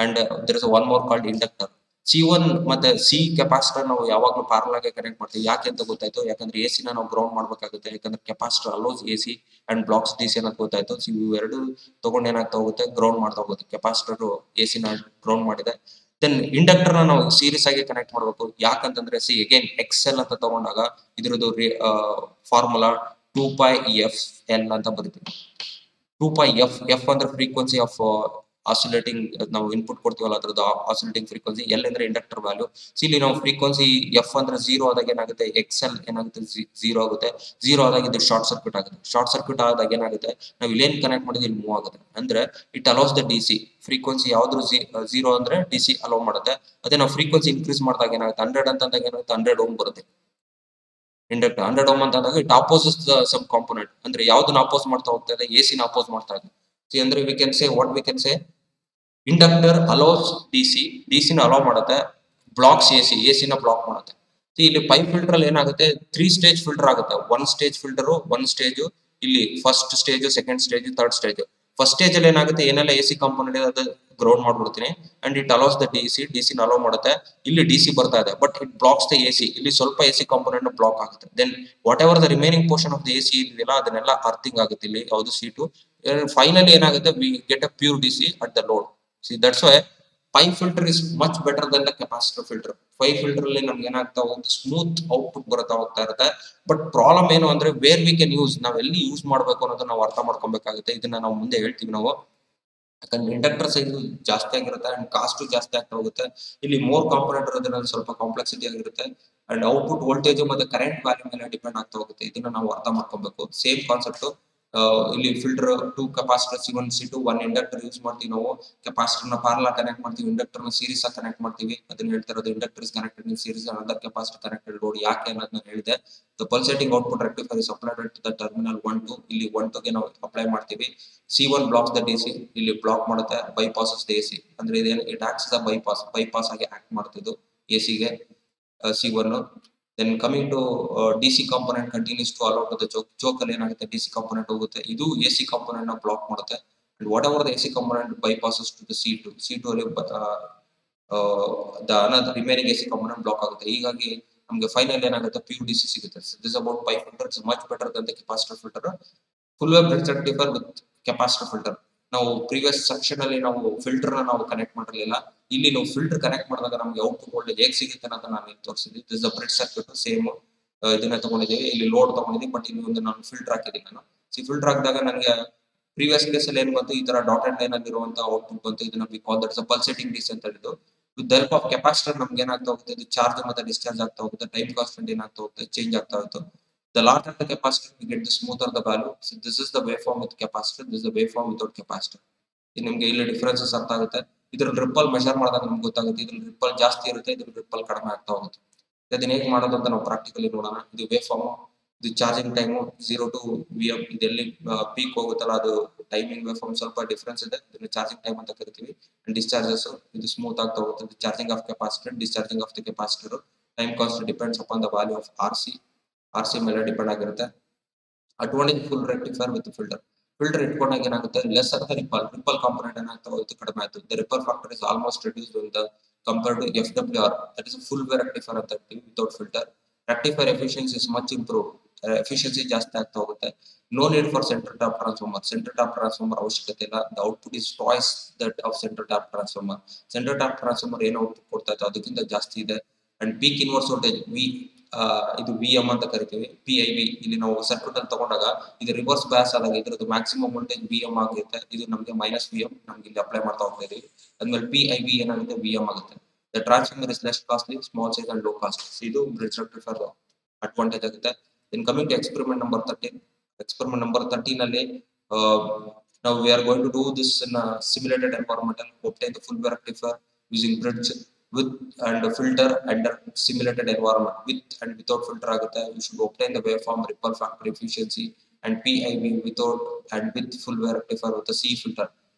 and there is one more called inductor. C1 ಮತ್ತೆ C ಕೆಪಾಸಿಟರ್ ನಾವು ಯಾವಾಗಲೂ ಪ್ಯಾರಲಲ್ ಆಗಿ ಕನೆಕ್ಟ್ ಮಾಡ್ತೀವಿ. ಯಾಕೆ ಅಂತ ಗೊತ್ತಾಯ್ತು, ಯಾಕಂದ್ರೆ AC ನ ನಾವು ಗ್ರೌಂಡ್ ಮಾಡ್ಬೇಕಾಗುತ್ತೆ. ಯಾಕಂದ್ರೆ capacitor allows AC and blocks DC ಅಂತ ಗೊತ್ತಾಯ್ತು. ಇವೆರಡು ತಗೊಂಡು ಏನಾಗ್ತಾ ಹೋಗುತ್ತೆ, ಗ್ರೌಂಡ್ ಮಾಡ್ತಾ ಹೋಗುತ್ತೆ. ಕೆಪಾಸಿಟರ್ AC ನ ಗ್ರೌಂಡ್ ಮಾಡಿದೆ. ದೆನ್ ಇಂಡಕ್ಟರ್ ನ ನಾವು ಸೀರೀಸ್ ಆಗಿ ಕನೆಕ್ಟ್ ಮಾಡಬೇಕು. ಯಾಕಂತಂದ್ರೆ ಅಗೇನ್ XL ಅಂತ ತಗೊಂಡಾಗ ಇದ್ರದ್ದು ಫಾರ್ಮುಲಾ 2πfL ಅಂತ ಬರೀತೀವಿ. 2πf ಅಂದ್ರೆ ಫ್ರೀಕ್ವೆನ್ಸಿ ಆಫ್ ಆಸಿಲೇಟಿಂಗ್, ನಾವು ಇನ್ಪುಟ್ ಕೊಡ್ತೀವಲ್ಲ ಅದ್ರದ್ದು ಆಸಿಲೇಟಿಂಗ್ ಫ್ರೀಕ್ವೆನ್ಸಿ. L ಅಂದ್ರೆ ಇಂಡಕ್ಟರ್ ವ್ಯಾಲ್ಯೂ. ಇಲ್ಲಿ ನಾವು ಫ್ರೀಕ್ವೆನ್ಸಿ F ಅಂದ್ರೆ 0 ಆದಾಗ ಏನಾಗುತ್ತೆ, XL ಏನಾಗುತ್ತೆ, 0 ಆಗುತ್ತೆ. 0 ಆದಾಗ ಇದು ಶಾರ್ಟ್ ಸರ್ಕ್ಯೂಟ್ ಆಗುತ್ತೆ. ಶಾರ್ಟ್ ಸರ್ಕ್ಯೂಟ್ ಆದಾಗ ಏನಾಗುತ್ತೆ, ನಾವು ಇಲ್ಲೇನ್ ಕನೆಕ್ಟ್ ಮಾಡಿದ್ರೆ ಇಲ್ಲಿ ಮೂವ್ ಆಗುತ್ತೆ. ಅಂದ್ರೆ it allows the DC. Frequency ಯಾವ್ದು 0 ಅಂದ್ರೆ DC ಅಲೋ ಮಾಡುತ್ತೆ. ಅದೇ ನಾವು ಫ್ರೀಕ್ವೆನ್ಸಿ ಇನ್ಕ್ರೀಸ್ ಮಾಡಿದಾಗ ಏನಾಗುತ್ತೆ, 100 ಅಂತ ಅಂದಾಗ ಏನಾಗುತ್ತೆ, 100 ಓಮ್ ಬರುತ್ತೆ. ಇಂಡಕ್ಟರ್ 100 ಓಮ್ ಅಂತ ಅಂದಾಗ ಇಟ್ ಅಪೋಸಸ್ ಸಮ್ ಕಾಂಪೋನೆಂಟ್. ಅಂದ್ರೆ ಯಾವ್ದನ್ನ ಅಪೋಸ್ ಮಾಡ್ತಾ ಹೋಗ್ತಾ ಇದೆ, AC ನ ಅಪೋಸ್ ಮಾಡ್ತಾ ಇದೆ. ಅಂದ್ರೆ we can say inductor allows DC ನ ಅಲೋ ಮಾಡುತ್ತೆ, ಬ್ಲಾಕ್ಸ್ AC ನ ಬ್ಲಾಕ್ ಮಾಡುತ್ತೆ. ಇಲ್ಲಿ ಪೈಪ್ ಫಿಲ್ಟರ್ ಅಲ್ಲಿ ಏನಾಗುತ್ತೆ, 3 ಸ್ಟೇಜ್ ಫಿಲ್ಟರ್ ಆಗುತ್ತೆ. 1 ಸ್ಟೇಜ್ ಫಿಲ್ಟರ್, 1 ಸ್ಟೇಜ್ ಇಲ್ಲಿ first stage, second stage, third stage. First stage ಅಲ್ಲಿ ಏನಾಗುತ್ತೆ, ಏನೆಲ್ಲ AC ಕಾಂಪೋನೆಂಟ್ ಇದೆ ಅದು ಗ್ರೌಂಡ್ ಮಾಡ್ಬಿಡ್ತೀನಿ and it allows the DC ನ ಅಲೋ ಮಾಡುತ್ತೆ. ಇಲ್ಲಿ DC ಬರ್ತಾ ಇದೆ but it blocks the AC. ಇಲ್ಲಿ ಸ್ವಲ್ಪ AC ಕಾಂಪೋನೆಂಟ್ ಬ್ಲಾಕ್ ಆಗುತ್ತೆ. Then whatever the remaining portion of the AC ಇದೆಯಲ್ಲ ಅದನ್ನೆಲ್ಲ ಅರ್ಥಿಂಗ್ ಆಗುತ್ತೆ. ಇಲ್ಲಿ ಯಾವುದು C2. ಫೈನಲಿ ಏನಾಗುತ್ತೆ, we get a pure DC at the load. that's why pipe filter is much better than the capacitor filter. pipe filter ಅಲ್ಲಿ ನಮ್ಗೆ ಏನಾಗ್ತಾ ಹೋಗುತ್ತೆ, ಸ್ಮೂತ್ ಔಟ್ಪುಟ್ ಬರ್ತಾ ಹೋಗ್ತಾ ಇರುತ್ತೆ. ಬಟ್ ಪ್ರಾಬ್ಲಮ್ ಏನು ಅಂದ್ರೆ ವೇರ್ ವಿ ಕ್ಯಾನ್ ಯೂಸ್, ನಾವ್ ಎಲ್ಲಿ ಯೂಸ್ ಮಾಡ್ಬೇಕು ಅನ್ನೋದನ್ನ ನಾವು ಅರ್ಥ ಮಾಡ್ಕೊಬೇಕಾಗುತ್ತೆ. ಇದನ್ನ ನಾವು ಮುಂದೆ ಹೇಳ್ತೀವಿ ನಾವು. ಯಾಕಂದ್ರೆ ಇಂಡಕ್ಟರ್ ಸೈಜ್ ಜಾಸ್ತಿ ಆಗಿರುತ್ತೆ ಅಂಡ್ ಕಾಸ್ಟ್ ಜಾಸ್ತಿ ಆಗ್ತಾ ಹೋಗುತ್ತೆ. ಇಲ್ಲಿ ಮೋರ್ ಕಾಂಪೋನೆಂಟ್ ಇರೋದ್ರಿಂದ ಸ್ವಲ್ಪ ಕಾಂಪ್ಲೆಕ್ಸಿಟಿ ಆಗಿರುತ್ತೆ ಅಂಡ್ ಔಟ್ಪುಟ್ ವೋಲ್ಟೇಜ್ ಮತ್ತೆ ಕರೆಂಟ್ ವ್ಯಾಲ್ಯೂ ಮೇಲೆ ಡಿಪೆಂಡ್ ಆಗ್ತಾ ಹೋಗುತ್ತೆ. ಇದನ್ನ ನಾವು ಅರ್ಥ ಮಾಡ್ಕೊಬೇಕು. ಸೇಮ್ ಕಾನ್ಸೆಪ್ಟ್ ಇಲ್ಲಿ filter 2 capacitor C1 C2 1 inductor use ಮಾಡ್ತೀವಿ ನಾವು. ಕೆಪಾಸಿಟರ್ ನ ಪ್ಯಾರಲಲ್ ಕನೆಕ್ಟ್ ಮಾಡ್ತೀವಿ, ಇಂಡಕ್ಟರ್ ನ ಸೀರೀಸ್ ಆಗಿ ಕನೆಕ್ಟ್ ಮಾಡ್ತೀವಿ. ಅದನ್ನ ಹೇಳ್ತಾ ಇರೋದು inductor is connected in series another capacitor connected load. ಯಾಕೆ ಅನ್ನೋದನ್ನ ಹೇಳಿದೆ. The pulsating output rectifier is applied to the terminal 1 2. ಇಲ್ಲಿ 1 2 ಗೆ ನಾವು ಅಪ್ಲೈ ಮಾಡ್ತೀವಿ. C1 ಬ್ಲಾಕ್ಸ್ ದ DC, ಇಲ್ಲಿ ಬ್ಲಾಕ್ ಮಾಡುತ್ತೆ, ಬೈಪಾಸಸ್ ದ AC. ಅಂದ್ರೆ ಇದೇನು, ಇಟ್ ಆಕ್ಟ್ಸ್ ದ ಬೈಪಾಸ್ ಆಗಿ ಆಕ್ಟ್ ಮಾಡ್ತಿದ್ದು AC ಗೆ C1. Then coming to DC component continues to allow to the choke. Choke ಅಲ್ಲಿ ಏನಾಗುತ್ತೆ, ಡಿಸಿ ಕಾಂಪೋನೆಂಟ್ ಹೋಗುತ್ತೆ, ಇದು ಎಸಿ ಕಾಂಪೋನೆಂಟ್ ನ ಬ್ಲಾಕ್ ಮಾಡುತ್ತೆ. And whatever the AC component bypasses to the C two ಅಲ್ಲಿ the another remaining AC component block ಆಗುತ್ತೆ. ಹೀಗಾಗಿ ನಮಗೆ ಫೈನಲ್ ಏನಾಗುತ್ತೆ, ಪ್ಯೂರ್ ಡಿಸಿ ಸಿಗುತ್ತೆ. This about pi filter, it's much better than the capacitor filter. Full wave bridge rectifier with capacitor filter. ನಾವು previous section ಅಲ್ಲಿ ನಾವು filter ನಾವು ಕನೆಕ್ಟ್ ಮಾಡಿರಲಿಲ್ಲ. ಇಲ್ಲಿ ನಾವು ಫಿಲ್ಟರ್ ಕನೆಕ್ಟ್ ಮಾಡಿದಾಗ ನಮಗೆ ಔಟ್ಪುಟ್ ವೋಲ್ಟೇಜ್ ಹೇಗೆ ಸಿಗುತ್ತೆ ಅಂತ ನಾನು ತೋರಿಸಿದ್ವಿ. This the bridge circuit same ಇದನ್ನ ತಗೊಂಡಿದ್ದೀವಿ. ಇಲ್ಲಿ ಲೋಡ್ ತಗೊಂಡಿದ್ದೀವಿ, ಬಟ್ ಇಲ್ಲಿ ಒಂದು ನಾನು ಫಿಲ್ಟರ್ ಹಾಕಿದ್ದೀನಿ. ನಾನು ಫಿಲ್ಟರ್ ಹಾಕಿದಾಗ ನನಗೆ ಪ್ರೀವಿಯಸ್ ಕೇಸ್ ಅಲ್ಲಿ ಏನ್ ಬಂತು, ಈ ತರ ಡಾಟೆಡ್ ಲೈನ್ ಅಲ್ಲಿ ಇರುವಂತಹ ಔಟ್ಪುಟ್ ಬಂತು. ಇದನ್ನ V call that pulsating DC ಅಂತ ಹೇಳಿದ್ದು. ವಿತ್ ಹೆಲ್ಪ್ ಆಫ್ ಕೆಪಾಸಿಟರ್ ನಮ್ಗೆ ಏನಾಗ್ತಾ ಹೋಗುತ್ತೆ, ಇದು ಚಾರ್ಜ್ ಮತ್ತೆ ಡಿಸ್ಚಾರ್ಜ್ ಆಗ್ತಾ ಹೋಗುತ್ತೆ, ಟೈಮ್ ಕಾನ್ಸ್ಟೆಂಟ್ ಏನಾಗ್ತಾ ಹೋಗುತ್ತೆ, ಚೇಂಜ್ ಆಗ್ತಾ ಹೋಗುತ್ತೆ. The larger the capacitor, we get the smoother the value. So this is the waveform with capacitor. This is the waveform without capacitor. ನಿಮಗೆ ಇಲ್ಲಿ ಡಿಫರೆನ್ಸಸ್ ಅರ್ಥ ಆಗುತ್ತೆ. ಇದ್ರಲ್ಲಿ ರಿಪಲ್ ಮೆಷರ್ ಮಾಡಿದಾಗ ನಮ್ಗೆ ಗೊತ್ತಾಗುತ್ತೆ. ಇದ್ರಲ್ಲಿ ರಿಪಲ್ ಜಾಸ್ತಿ ಇರುತ್ತೆ, ಇದ್ರಲ್ಲಿ ರಿಪಲ್ ಕಡಿಮೆ ಆಗ್ತಾ ಹೋಗುತ್ತೆ. ಅದನ್ನ ಹೇಗೆ ಮಾಡೋದು ಅಂತ ನಾವು ಪ್ರಾಕ್ಟಿಕಲಿ ನೋಡೋಣ. ಇದು ವೇವ್ಫಾರ್ಮ್, ಇದು ಚಾರ್ಜಿಂಗ್ ಟೈಮು 0 to VM. ಇದೆಲ್ಲಿ ಪೀಕ್ ಹೋಗುತ್ತಲ್ಲ, ಅದು ಟೈಮಿಂಗ್ ವೇವ್ಫಾರ್ಮ್ ಸ್ವಲ್ಪ ಡಿಫರೆನ್ಸ್ ಇದೆ. ಇದನ್ನ ಚಾರ್ಜಿಂಗ್ ಟೈಮ್ ಅಂತ ಕರಿತೀವಿ. ಅಂಡ್ ಡಿಸ್ಚಾರ್ಜಸ್ ಇದು ಸ್ಮೂತ್ ಆಗ್ತಾ ಹೋಗುತ್ತೆ. Charging of capacitor, discharging of the capacitor. Time cost depends upon the value of RC ಮೇಲೆ ಡಿಪೆಂಡ್ ಆಗಿರುತ್ತೆ. Advantage full rectifier with filter. Filter ಇಟ್ಕೊಂಡಾಗ ಏನಾಗುತ್ತೆ, less of the ripple component ಏನಾಗ್ತಾ ಹೋಗುತ್ತೆ, ಕಡಿಮೆ ಆಯ್ತು. The ripple factor is almost reduced with the compare to FWR. That is full wave rectifier ಅಂತ ಹೇಳ್ತೀವಿ without filter. Rectifier efficiency is much improve. Efficiency ಜಾಸ್ತಿ ಆಗ್ತಾ ಹೋಗುತ್ತೆ. No need for centre tap transformer. Centre tap transformer ಅವಶ್ಯಕತೆ ಇಲ್ಲ. The output is twice that of centre tap transformer. Centre tap transformer ಏನು output ಕೊಡ್ತಾ ಇತ್ತು ಅದಕ್ಕಿಂತ ಜಾಸ್ತಿ ಇದೆ. ಅಂಡ್ ಪೀಕ್ ಇನ್ವರ್ಸ್ ವೋಲ್ಟೇಜ್ ಇದು VM ಅಂತ ಕರಿತೀವಿ. PIV ಇಲ್ಲಿ ನಾವು ಸರ್ಕ್ಯೂಟ್ ಅಲ್ಲಿ ತಗೊಂಡಾಗ ಇದು ರಿವರ್ಸ್ ಬ್ಯಾಸ್ ಆದಾಗ ಇದ್ರದ್ದು ಮ್ಯಾಕ್ಸಿಮಮ್ ವೋಲ್ಟೇಜ್ VM ಆಗುತ್ತೆ. ಇದು ನಮಗೆ -VM ನಮ್ಗೆ ಇಲ್ಲಿ ಅಪ್ಲೈ ಮಾಡ್ತಾ ಹೋಗ್ತಾ ಇದೀವಿ. ಅದ್ಮೇಲೆ PIV ಏನಾಗುತ್ತೆ, VM ಆಗುತ್ತೆ. The transformer is less costly, small size and low cost. ಇದು ಬ್ರಿಡ್ಜ್ ರೆಕ್ಟಿಫೈಯರ್ ಅಡ್ವಾಂಟೇಜ್ ಆಗುತ್ತೆ. In coming to experiment number 13. Experiment number 13 ಅಲ್ಲಿ now we are going to do this in a simulated environment and obtain the full wave rectifier using bridge with and filter under simulated environment. With and without filter ಆಗುತ್ತೆ. You should obtain the waveform, ripple factor, efficiency and PIV without and with full wave rectifier with the C filter.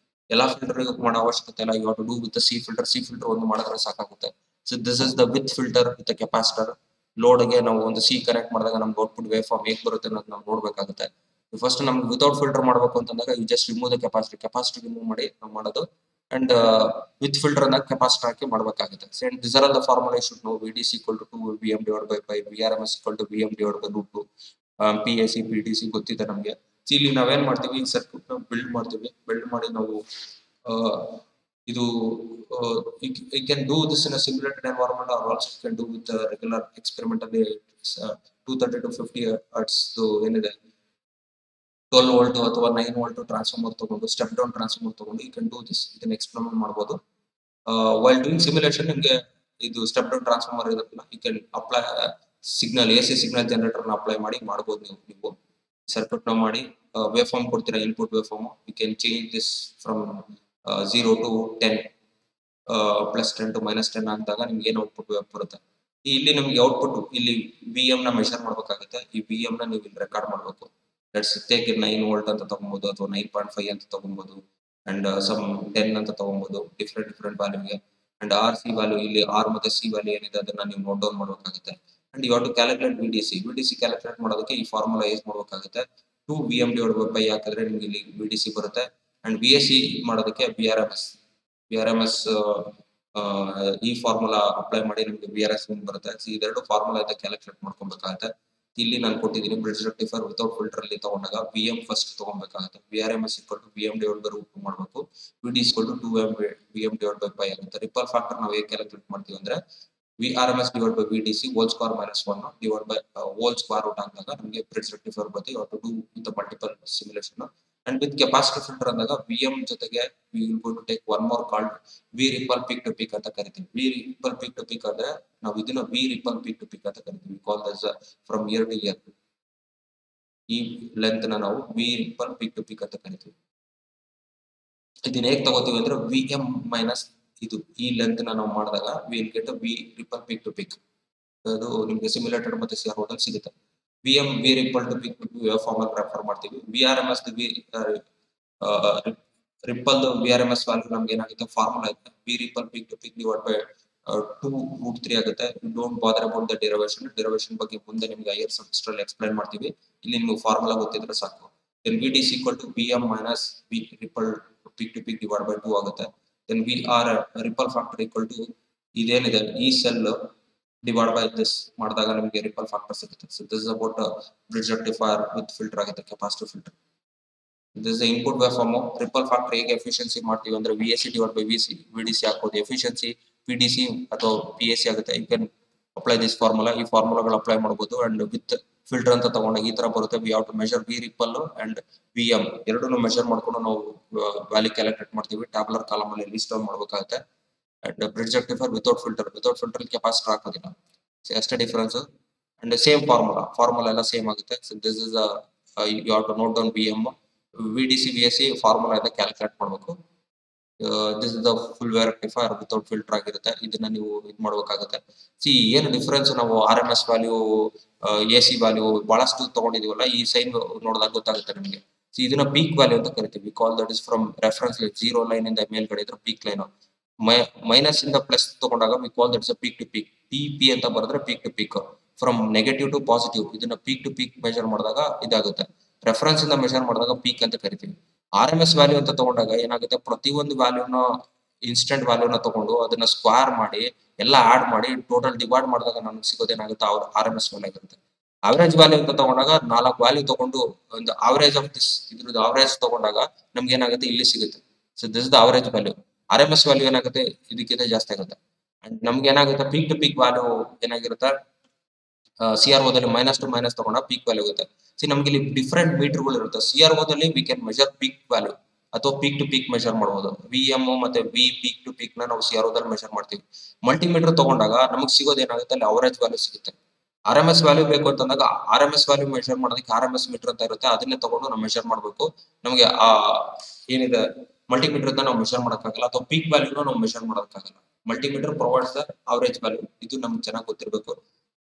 ಎಲ್ಲಾ filter ಮಾಡೋ ಅವಶ್ಯಕತೆ ಇಲ್ಲ. You have to do with the C filter. C filter ಒಂದು ಮಾಡಿದ್ರೆ ಸಾಕಾಗುತ್ತೆ. So this is the with filter with the capacitor. Load ಗೆ ನಾವು ಒಂದು C ಕನೆಕ್ಟ್ ಮಾಡಿದಾಗ ನಮ್ಗೆ ಔಟ್ಪುಟ್ ವೇವ್ಫಾರ್ಮ್ ಹೇಗೆ ಬರುತ್ತೆ ಅನ್ನೋದು ನಾವು ನೋಡ್ಬೇಕಾಗುತ್ತೆ. ಫಸ್ಟ್ ನಮ್ಗೆ ವಿತೌಟ್ ಫಿಲ್ಟರ್ ಮಾಡಬೇಕು ಅಂತಂದಾಗ you just remove the capacitor remove ಮಾಡಿ ನಾವು ಮಾಡೋದು. ಅಂಡ್ ವಿತ್ ಫಿಲ್ಟರ್ ಅಂದಾಗ ಕೆಪಾಸಿಟರ್ ಹಾಕಿ ಮಾಡಬೇಕಾಗುತ್ತೆ. And this are all the formula you should know. VDC equal to 2 VM divided by pi, VRMS equal to VM divided by √2, PAC PDC ಗೊತ್ತಿದೆ ನಮಗೆ. ಇಲ್ಲಿ ನಾವೇನ್ ಮಾಡ್ತೀವಿ, ಈ ಸರ್ಕ್ಯೂಟ್ ನ ಬಿಲ್ಡ್ ಮಾಡ್ತೀವಿ. ಬಿಲ್ಡ್ ಮಾಡಿ ನಾವು ಇದು you can do this in a simulated environment or also you can do with the regular experimentally 230 to 50 hertz ಏನಿದೆ 12 ವೋಲ್ಟ್ ಅಥವಾ 9 ವೋಲ್ಟ್ ಟ್ರಾನ್ಸ್ಫಾರ್ಮರ್ ತಗೊಂಡು ಸ್ಟೆಪ್ ಡೌನ್ ಟ್ರಾನ್ಸ್ಫಾರ್ಮರ್ ತಗೊಂಡು ಯು ಕ್ಯಾನ್ ಡೂ ದಿಸ್. ಇದನ್ನ experiment ಮಾಡಬಹುದು. While doing simulation ನಿಮಗೆ ಇದು step down transformer ಇರುತ್ತಲ್ಲ, you can apply signal AC signal generator ನ ಅಪ್ಲೈ ಮಾಡಿ ಮಾಡಬಹುದು. ನೀವು ಸರ್ಕ್ಯೂಟ್ ನ ಮಾಡಿ ವೇವ್ ಫಾರ್ಮ್ ಕೊಡ್ತೀರಾ, input wave form. You can change this from 0 to 10 +10 to -10 ಅಂದಾಗ ನಿಮ್ಗೆ ಏನು ಔಟ್ಪುಟ್ ಬರುತ್ತೆ. ಇಲ್ಲಿ ನಮ್ಗೆ ಔಟ್ಪುಟ್ ಇಲ್ಲಿ VM ನ ಮೆಷರ್ ಮಾಡ್ಬೇಕಾಗುತ್ತೆ. ಈ VM ನ ನೀವು ಇಲ್ಲಿ ರೆಕಾರ್ಡ್ ಮಾಡಬೇಕು. ಲೆಟ್ಸ್ ಟೇಕ್ 9 ವೋಲ್ಟ್ ಅಂತ ತಗೊಬಹುದು ಅಥವಾ 9.5 ಅಂತ ತಗೊಬಹುದು ಅಂಡ್ ಸಮ್ 10 ಅಂತ ತಗೊಬಹುದು. ಡಿಫರೆಂಟ್ ವ್ಯಾಲ್ಯೂಗೆ. ಅಂಡ್ RC ವ್ಯಾಲ್ಯೂ ಇಲ್ಲಿ R ಮತ್ತೆ C ವ್ಯಾಲ್ಯೂ ಏನಿದೆ ಅದನ್ನ ನೀವು ನೋಟ್ ಡೌನ್ ಮಾಡಬೇಕಾಗುತ್ತೆ. And you have to calculate VDC calculate ಮಾಡೋದಕ್ಕೆ ಈ ಫಾರ್ಮುಲಾ ಯೂಸ್ ಮಾಡಬೇಕಾಗುತ್ತೆ. 2 VM divided by pi ಹಾಕಿದ್ರೆ ನಿಮ್ಗೆ ಇಲ್ಲಿ VDC ಬರುತ್ತೆ. ಅಂಡ್ VAC ಮಾಡೋದಕ್ಕೆ VRMS ಈ ಫಾರ್ಮುಲಾ ಅಪ್ಲೈ ಮಾಡಿ ನಿಮ್ಗೆ VRS ಬರುತ್ತೆ. ಇದೆರಡು ಫಾರ್ಮುಲಾ ಇಂದ ಕ್ಯಾಲ್ಕುಲೇಟ್ ಮಾಡ್ಕೊಬೇಕಾಗುತ್ತೆ. ಇಲ್ಲಿ ನಾನು ಕೊಟ್ಟಿದ್ದೀನಿ ಬ್ರಿಡ್ಜ್ ರೆಕ್ಟಿಫೈಯರ್ ವಿತೌಟ್ ಫಿಲ್ಟರ್ ಅಲ್ಲಿ ತಗೊಂಡಾಗ VM ಫಸ್ಟ್ ತಗೊಬೇಕಾಗುತ್ತೆ. VRMS VM divided by √2 ಮಾಡಬೇಕು. VDC 2 VM divided by pi ಆಗುತ್ತೆ. ರಿಪಲ್ ಫ್ಯಾಕ್ಟರ್ ನಾವು ಹೇಗೆ ಕ್ಯಾಲ್ಕುಲೇಟ್ ಮಾಡ್ತೀವಿ ಅಂದ್ರೆ VRMS divided by VDC whole square -1 divided by whole square root ಅಂದಾಗ ನಮಗೆ ಬ್ರಿಡ್ಜ್ ರೆಕ್ಟಿಫೈಯರ್ ಬರುತ್ತೆ. You have to do with multiple simulation. And with capacitor filter ಅಂದಾಗ VM ಜೊತೆಗೆ we will go to take one more called V ripple peak to peak ಅಂತ ಕರಿತೀವಿ. V ripple peak to peak ಅಂದ್ರೆ ನಾವು ಇದನ್ನ V ripple peak to peak ಅಂತ ಕರಿತೀವಿ. Call this from here to here. ಈ ಲೆಂತ್ ನ ನಾವು V ripple peak to peak ಅಂತ ಕರಿತೀವಿ. ಇದನ್ನ ಹೇಗೆ ತಗೋತೀವಿ ಅಂದ್ರೆ VM ಮೈನಸ್ ಇದು ಈ ಲೆಂತ್ ನ ನಾವು ಮಾಡಿದಾಗ we will get V ripple peak to peak. ಅದು ನಿಮಗೆ ಸಿಮ್ಯುಲೇಟೆಡ್ ಮತ್ತೆ CRO ದಲ್ಲಿ ಸಿಗುತ್ತೆ. V ripple to peak to peak waveform ಅಲ್ಲಿ ರೆಫರ್ ಮಾಡ್ತೀವಿ. VRMS ರಿಪಲ್ VRMS ವ್ಯಾಲ್ಯೂ ನಮ್ಗೆ ಏನಾಗುತ್ತೆ ಫಾರ್ಮುಲಾ ಇದೆ. V ripple peak to peak divided by 2 √3 ಆಗುತ್ತೆ. Don't bother about the derivation ಬಗ್ಗೆ ಮುಂದೆ ನಿಮ್ಗೆ ಹೈಯರ್ ಸೆಮಿಸ್ಟರ್ ಅಲ್ಲಿ ಎಕ್ಸ್ಪ್ಲೈನ್ ಮಾಡ್ತೀವಿ. ಇಲ್ಲಿ ನೀವು ಫಾರ್ಮುಲಾ ಗೊತ್ತಿದ್ರೆ ಸಾಕು. then VD is equal to VM minus V ripple peak to peak divided by 2 ಆಗುತ್ತೆ. then VR ripple factor equal to ಇದೇನಿದೆ ಈ ಸೆಲ್ ಡಿವೈಡ್ ಬೈ ದಿಸ್ ಮಾಡಿದಾಗ ನಿಮಗೆ ರಿಪಲ್ ಫ್ಯಾಕ್ಟರ್ ಸಿಗುತ್ತೆ. So this is about bridge rectifier with filter ಆಗುತ್ತೆ, capacitive filter. This is input wave form. Ripple factor ಹೇಗೆ efficiency ಮಾಡ್ತೀವಿ ಅಂದ್ರೆ VAC divide by VDC ಹಾಕೋದು. Efficiency PDC ಅಥವಾ PAC ಆಗುತ್ತೆ. You can apply this formula. ಈ ಫಾರ್ಮುಲಾಗಳು ಅಪ್ಲೈ ಮಾಡಬಹುದು. ಅಂಡ್ ವಿತ್ ಫಿಲ್ಟರ್ ಅಂತ ತಗೊಂಡಾಗ ಈ ತರ ಬರುತ್ತೆ. We have to measure V ripple and VM ಎರಡನ್ನೂ ಮೆಜರ್ ಮಾಡ್ಕೊಂಡು ನಾವು ವ್ಯಾಲ್ಯೂ ಕ್ಯಾಲ್ಕುಲೇಟ್ ಮಾಡ್ತೀವಿ. ಟ್ಯಾಬ್ಲರ್ ಕಾಲಮ್ ಅಲ್ಲಿ ಲಿಸ್ಟ್ ಡೌನ್ ಮಾಡಬೇಕಾಗುತ್ತೆ. And bridge rectifier without filter capacitor ಹಾಕೋದಿಲ್ಲ. ಸೊ ಅಷ್ಟೇ ಡಿಫರೆನ್ಸ್. ಅಂಡ್ ಸೇಮ್ ಫಾರ್ಮುಲಾ ಎಲ್ಲ ಸೇಮ್ ಆಗುತ್ತೆ. So this is you have to note down VM VDC VAC formula ಇಂದ ಕ್ಯಾಲ್ಕುಲೇಟ್ ಮಾಡಬೇಕು. This is the full wave rectifier without filter ಆಗಿರುತ್ತೆ. ಇದನ್ನ ನೀವು ಇದು ಮಾಡಬೇಕಾಗುತ್ತೆ. ಸಿ ಏನು ಡಿಫರೆನ್ಸ್, ನಾವು RMS ವ್ಯಾಲ್ಯೂ AC ವ್ಯಾಲ್ಯೂ ಬಹಳಷ್ಟು ತಗೊಂಡಿದೀವಲ್ಲ, ಈ ಸೈನ್ ನೋಡಿದಾಗ ಗೊತ್ತಾಗುತ್ತೆ ನಿಮಗೆ. ಸಿ ಇದನ್ನ ಪೀಕ್ ವ್ಯಾಲ್ಯೂ ಅಂತ ಕರಿತೀವಿ. Call that is from reference line 0 line ಇಂದ ಮೇಲ್ಗಡೆ ಇದ್ರೆ ಪೀಕ್ ಲೈನ್. ಮೈನಸ್ ಇಂದ ಪ್ಲಸ್ ತಗೊಂಡಾಗ we call that is peak to peak. PP ಅಂತ ಬರೆದ್ರೆ peak to peak. From negative to positive ಇದನ್ನ ಪೀಕ್ ಟು ಪೀಕ್ ಮೆಜರ್ ಮಾಡಿದಾಗ ಇದಾಗುತ್ತೆ. ರೆಫರೆನ್ಸ್ ಇಂದ ಮೆಜರ್ ಮಾಡಿದಾಗ ಪೀಕ್ ಅಂತ ಕರಿತೀವಿ. RMS ವ್ಯಾಲ್ಯೂ ಅಂತ ತಗೊಂಡಾಗ ಏನಾಗುತ್ತೆ, ಪ್ರತಿಯೊಂದು ವ್ಯಾಲ್ಯೂನ ಇನ್ಸ್ಟೆಂಟ್ ವ್ಯಾಲ್ಯೂನ ತಗೊಂಡು ಅದನ್ನ ಸ್ಕ್ವೇರ್ ಮಾಡಿ ಎಲ್ಲ ಆಡ್ ಮಾಡಿ ಟೋಟಲ್ ಡಿವೈಡ್ ಮಾಡಿದಾಗ ನಮ್ಗೆ ಸಿಗೋದೇನಾಗುತ್ತೆ RMS ವ್ಯಾಲ್ಯೂ ಆಗಿರುತ್ತೆ. ಅವರೇಜ್ ವ್ಯಾಲ್ಯೂ ಅಂತ ತಗೊಂಡಾಗ 4 ವ್ಯಾಲ್ಯೂ ತಗೊಂಡು ಒಂದು ಅವರೇಜ್ ಆಫ್ ದಿಸ್ ಇದ್ರದ್ದು ಅವರೇಜ್ ತಗೊಂಡಾಗ ನಮ್ಗೆ ಏನಾಗುತ್ತೆ ಇಲ್ಲಿ ಸಿಗುತ್ತೆ. So this the average value. RMS value ಏನಾಗುತ್ತೆ ಇದಕ್ಕಿಂತ ಜಾಸ್ತಿ ಆಗುತ್ತೆ. ಅಂಡ್ ನಮ್ಗೆ ಏನಾಗುತ್ತೆ ಪೀಕ್ ಟು ಪೀಕ್ ವ್ಯಾಲ್ಯೂ ಏನಾಗಿರುತ್ತೆ, CRO ದಲ್ಲಿ ಮೈನಸ್ ಟು ಮೈನಸ್ ತಗೊಂಡ ಪೀಕ್ ವ್ಯಾಲ್ಯೂ ಆಗುತ್ತೆ. ಸಿ ನಮ್ಗೆ ಇಲ್ಲಿ ಡಿಫರೆಂಟ್ ಮೀಟರ್ಗಳು ಇರುತ್ತೆ. CRO ದಲ್ಲಿ we can measure peak value ಅಥವಾ ಪೀಕ್ ಟು ಪೀಕ್ ಮೆಜರ್ ಮಾಡಬಹುದು. VM ಮತ್ತೆ V ಪೀಕ್ ಟು ಪೀಕ್ ನ ನಾವು CRO ದಲ್ಲಿ ಮೆಜರ್ ಮಾಡ್ತೀವಿ. ಮಲ್ಟಿಮೀಟರ್ ತಗೊಂಡಾಗ ನಮಗೆ ಸಿಗೋದು ಏನಾಗುತ್ತೆ, ಅಲ್ಲಿ ಅವರೇಜ್ ವ್ಯಾಲ್ಯೂ ಸಿಗುತ್ತೆ. RMS ವ್ಯಾಲ್ಯೂ ಬೇಕು ಅಂತಂದಾಗ RMS ವ್ಯಾಲ್ಯೂ ಮೆಜರ್ ಮಾಡೋದಕ್ಕೆ RMS ಮೀಟರ್ ಅಂತ ಇರುತ್ತೆ, ಅದನ್ನೇ ತಗೊಂಡು ನಾವು ಮೆಜರ್ ಮಾಡಬೇಕು. ನಮಗೆ ಏನಿದೆ ಮಲ್ಟಿಮೀಟರ್ ಅಂತ ನಾವು ಮೆಜರ್ ಮಾಡೋಕ್ಕಾಗಲ್ಲ, ಅಥವಾ ಪೀಕ್ ವ್ಯಾಲ್ಯೂನ ನಾವು ಮೆಜರ್ ಮಾಡೋಕ್ಕಾಗಲ್ಲ. Multimeter provides the average value. ಇದು ನಮ್ಗೆ ಚೆನ್ನಾಗಿ ಗೊತ್ತಿರಬೇಕು.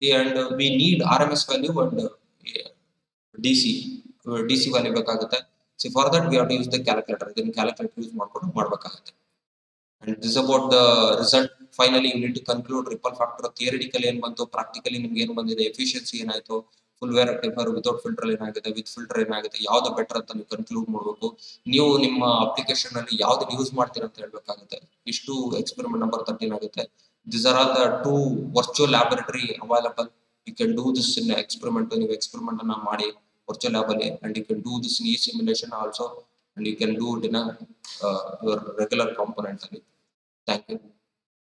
And we need RMS value and DC value ಬೇಕಾಗುತ್ತೆ. So for that we have to use the calculator. ಇದನ್ನ ಕ್ಯಾಲ್ಕುಲೇಟರ್ ಯೂಸ್ ಮಾಡ್ಕೊಂಡು ಮಾಡಬೇಕಾಗುತ್ತೆ. And this about the result. Finally you need to conclude ripple factor. Theoretically ಏನ್ ಬಂತು, practically ನಿಮ್ಗೆ ಏನ್ ಬಂದಿದೆ, efficiency ಏನಾಯ್ತು, full wave rectifier without filter ಏನಾಗುತ್ತೆ, ವಿತ್ ಫಿಲ್ಟರ್ ಏನಾಗುತ್ತೆ, ಯಾವ್ದು ಬೆಟರ್ ಅಂತ ನೀವು ಕನ್ಕ್ಲೂಡ್ ಮಾಡಬೇಕು. ನೀವು ನಿಮ್ಮ ಅಪ್ಲಿಕೇಶನ್ ಅಲ್ಲಿ ಯಾವ್ದು ಯೂಸ್ ಮಾಡ್ತೀರಾ ಅಂತ ಹೇಳ್ಬೇಕಾಗುತ್ತೆ. ಇಷ್ಟು ಎಕ್ಸ್ಪೆರಿಮೆಂಟ್ ನಂಬರ್ 13 ಆಗುತ್ತೆ. These are all the 2 virtual laboratory available. You can do this in experiment. ನೀವು ಎಕ್ಸ್ಪೆರಿಮೆಂಟ್ ಅನ್ನ ಮಾಡಿ virtual lab ಅಲ್ಲಿ, and you can do this in e-simulation also, and you can do it in a your regular component ಅಲ್ಲಿ. Thank you.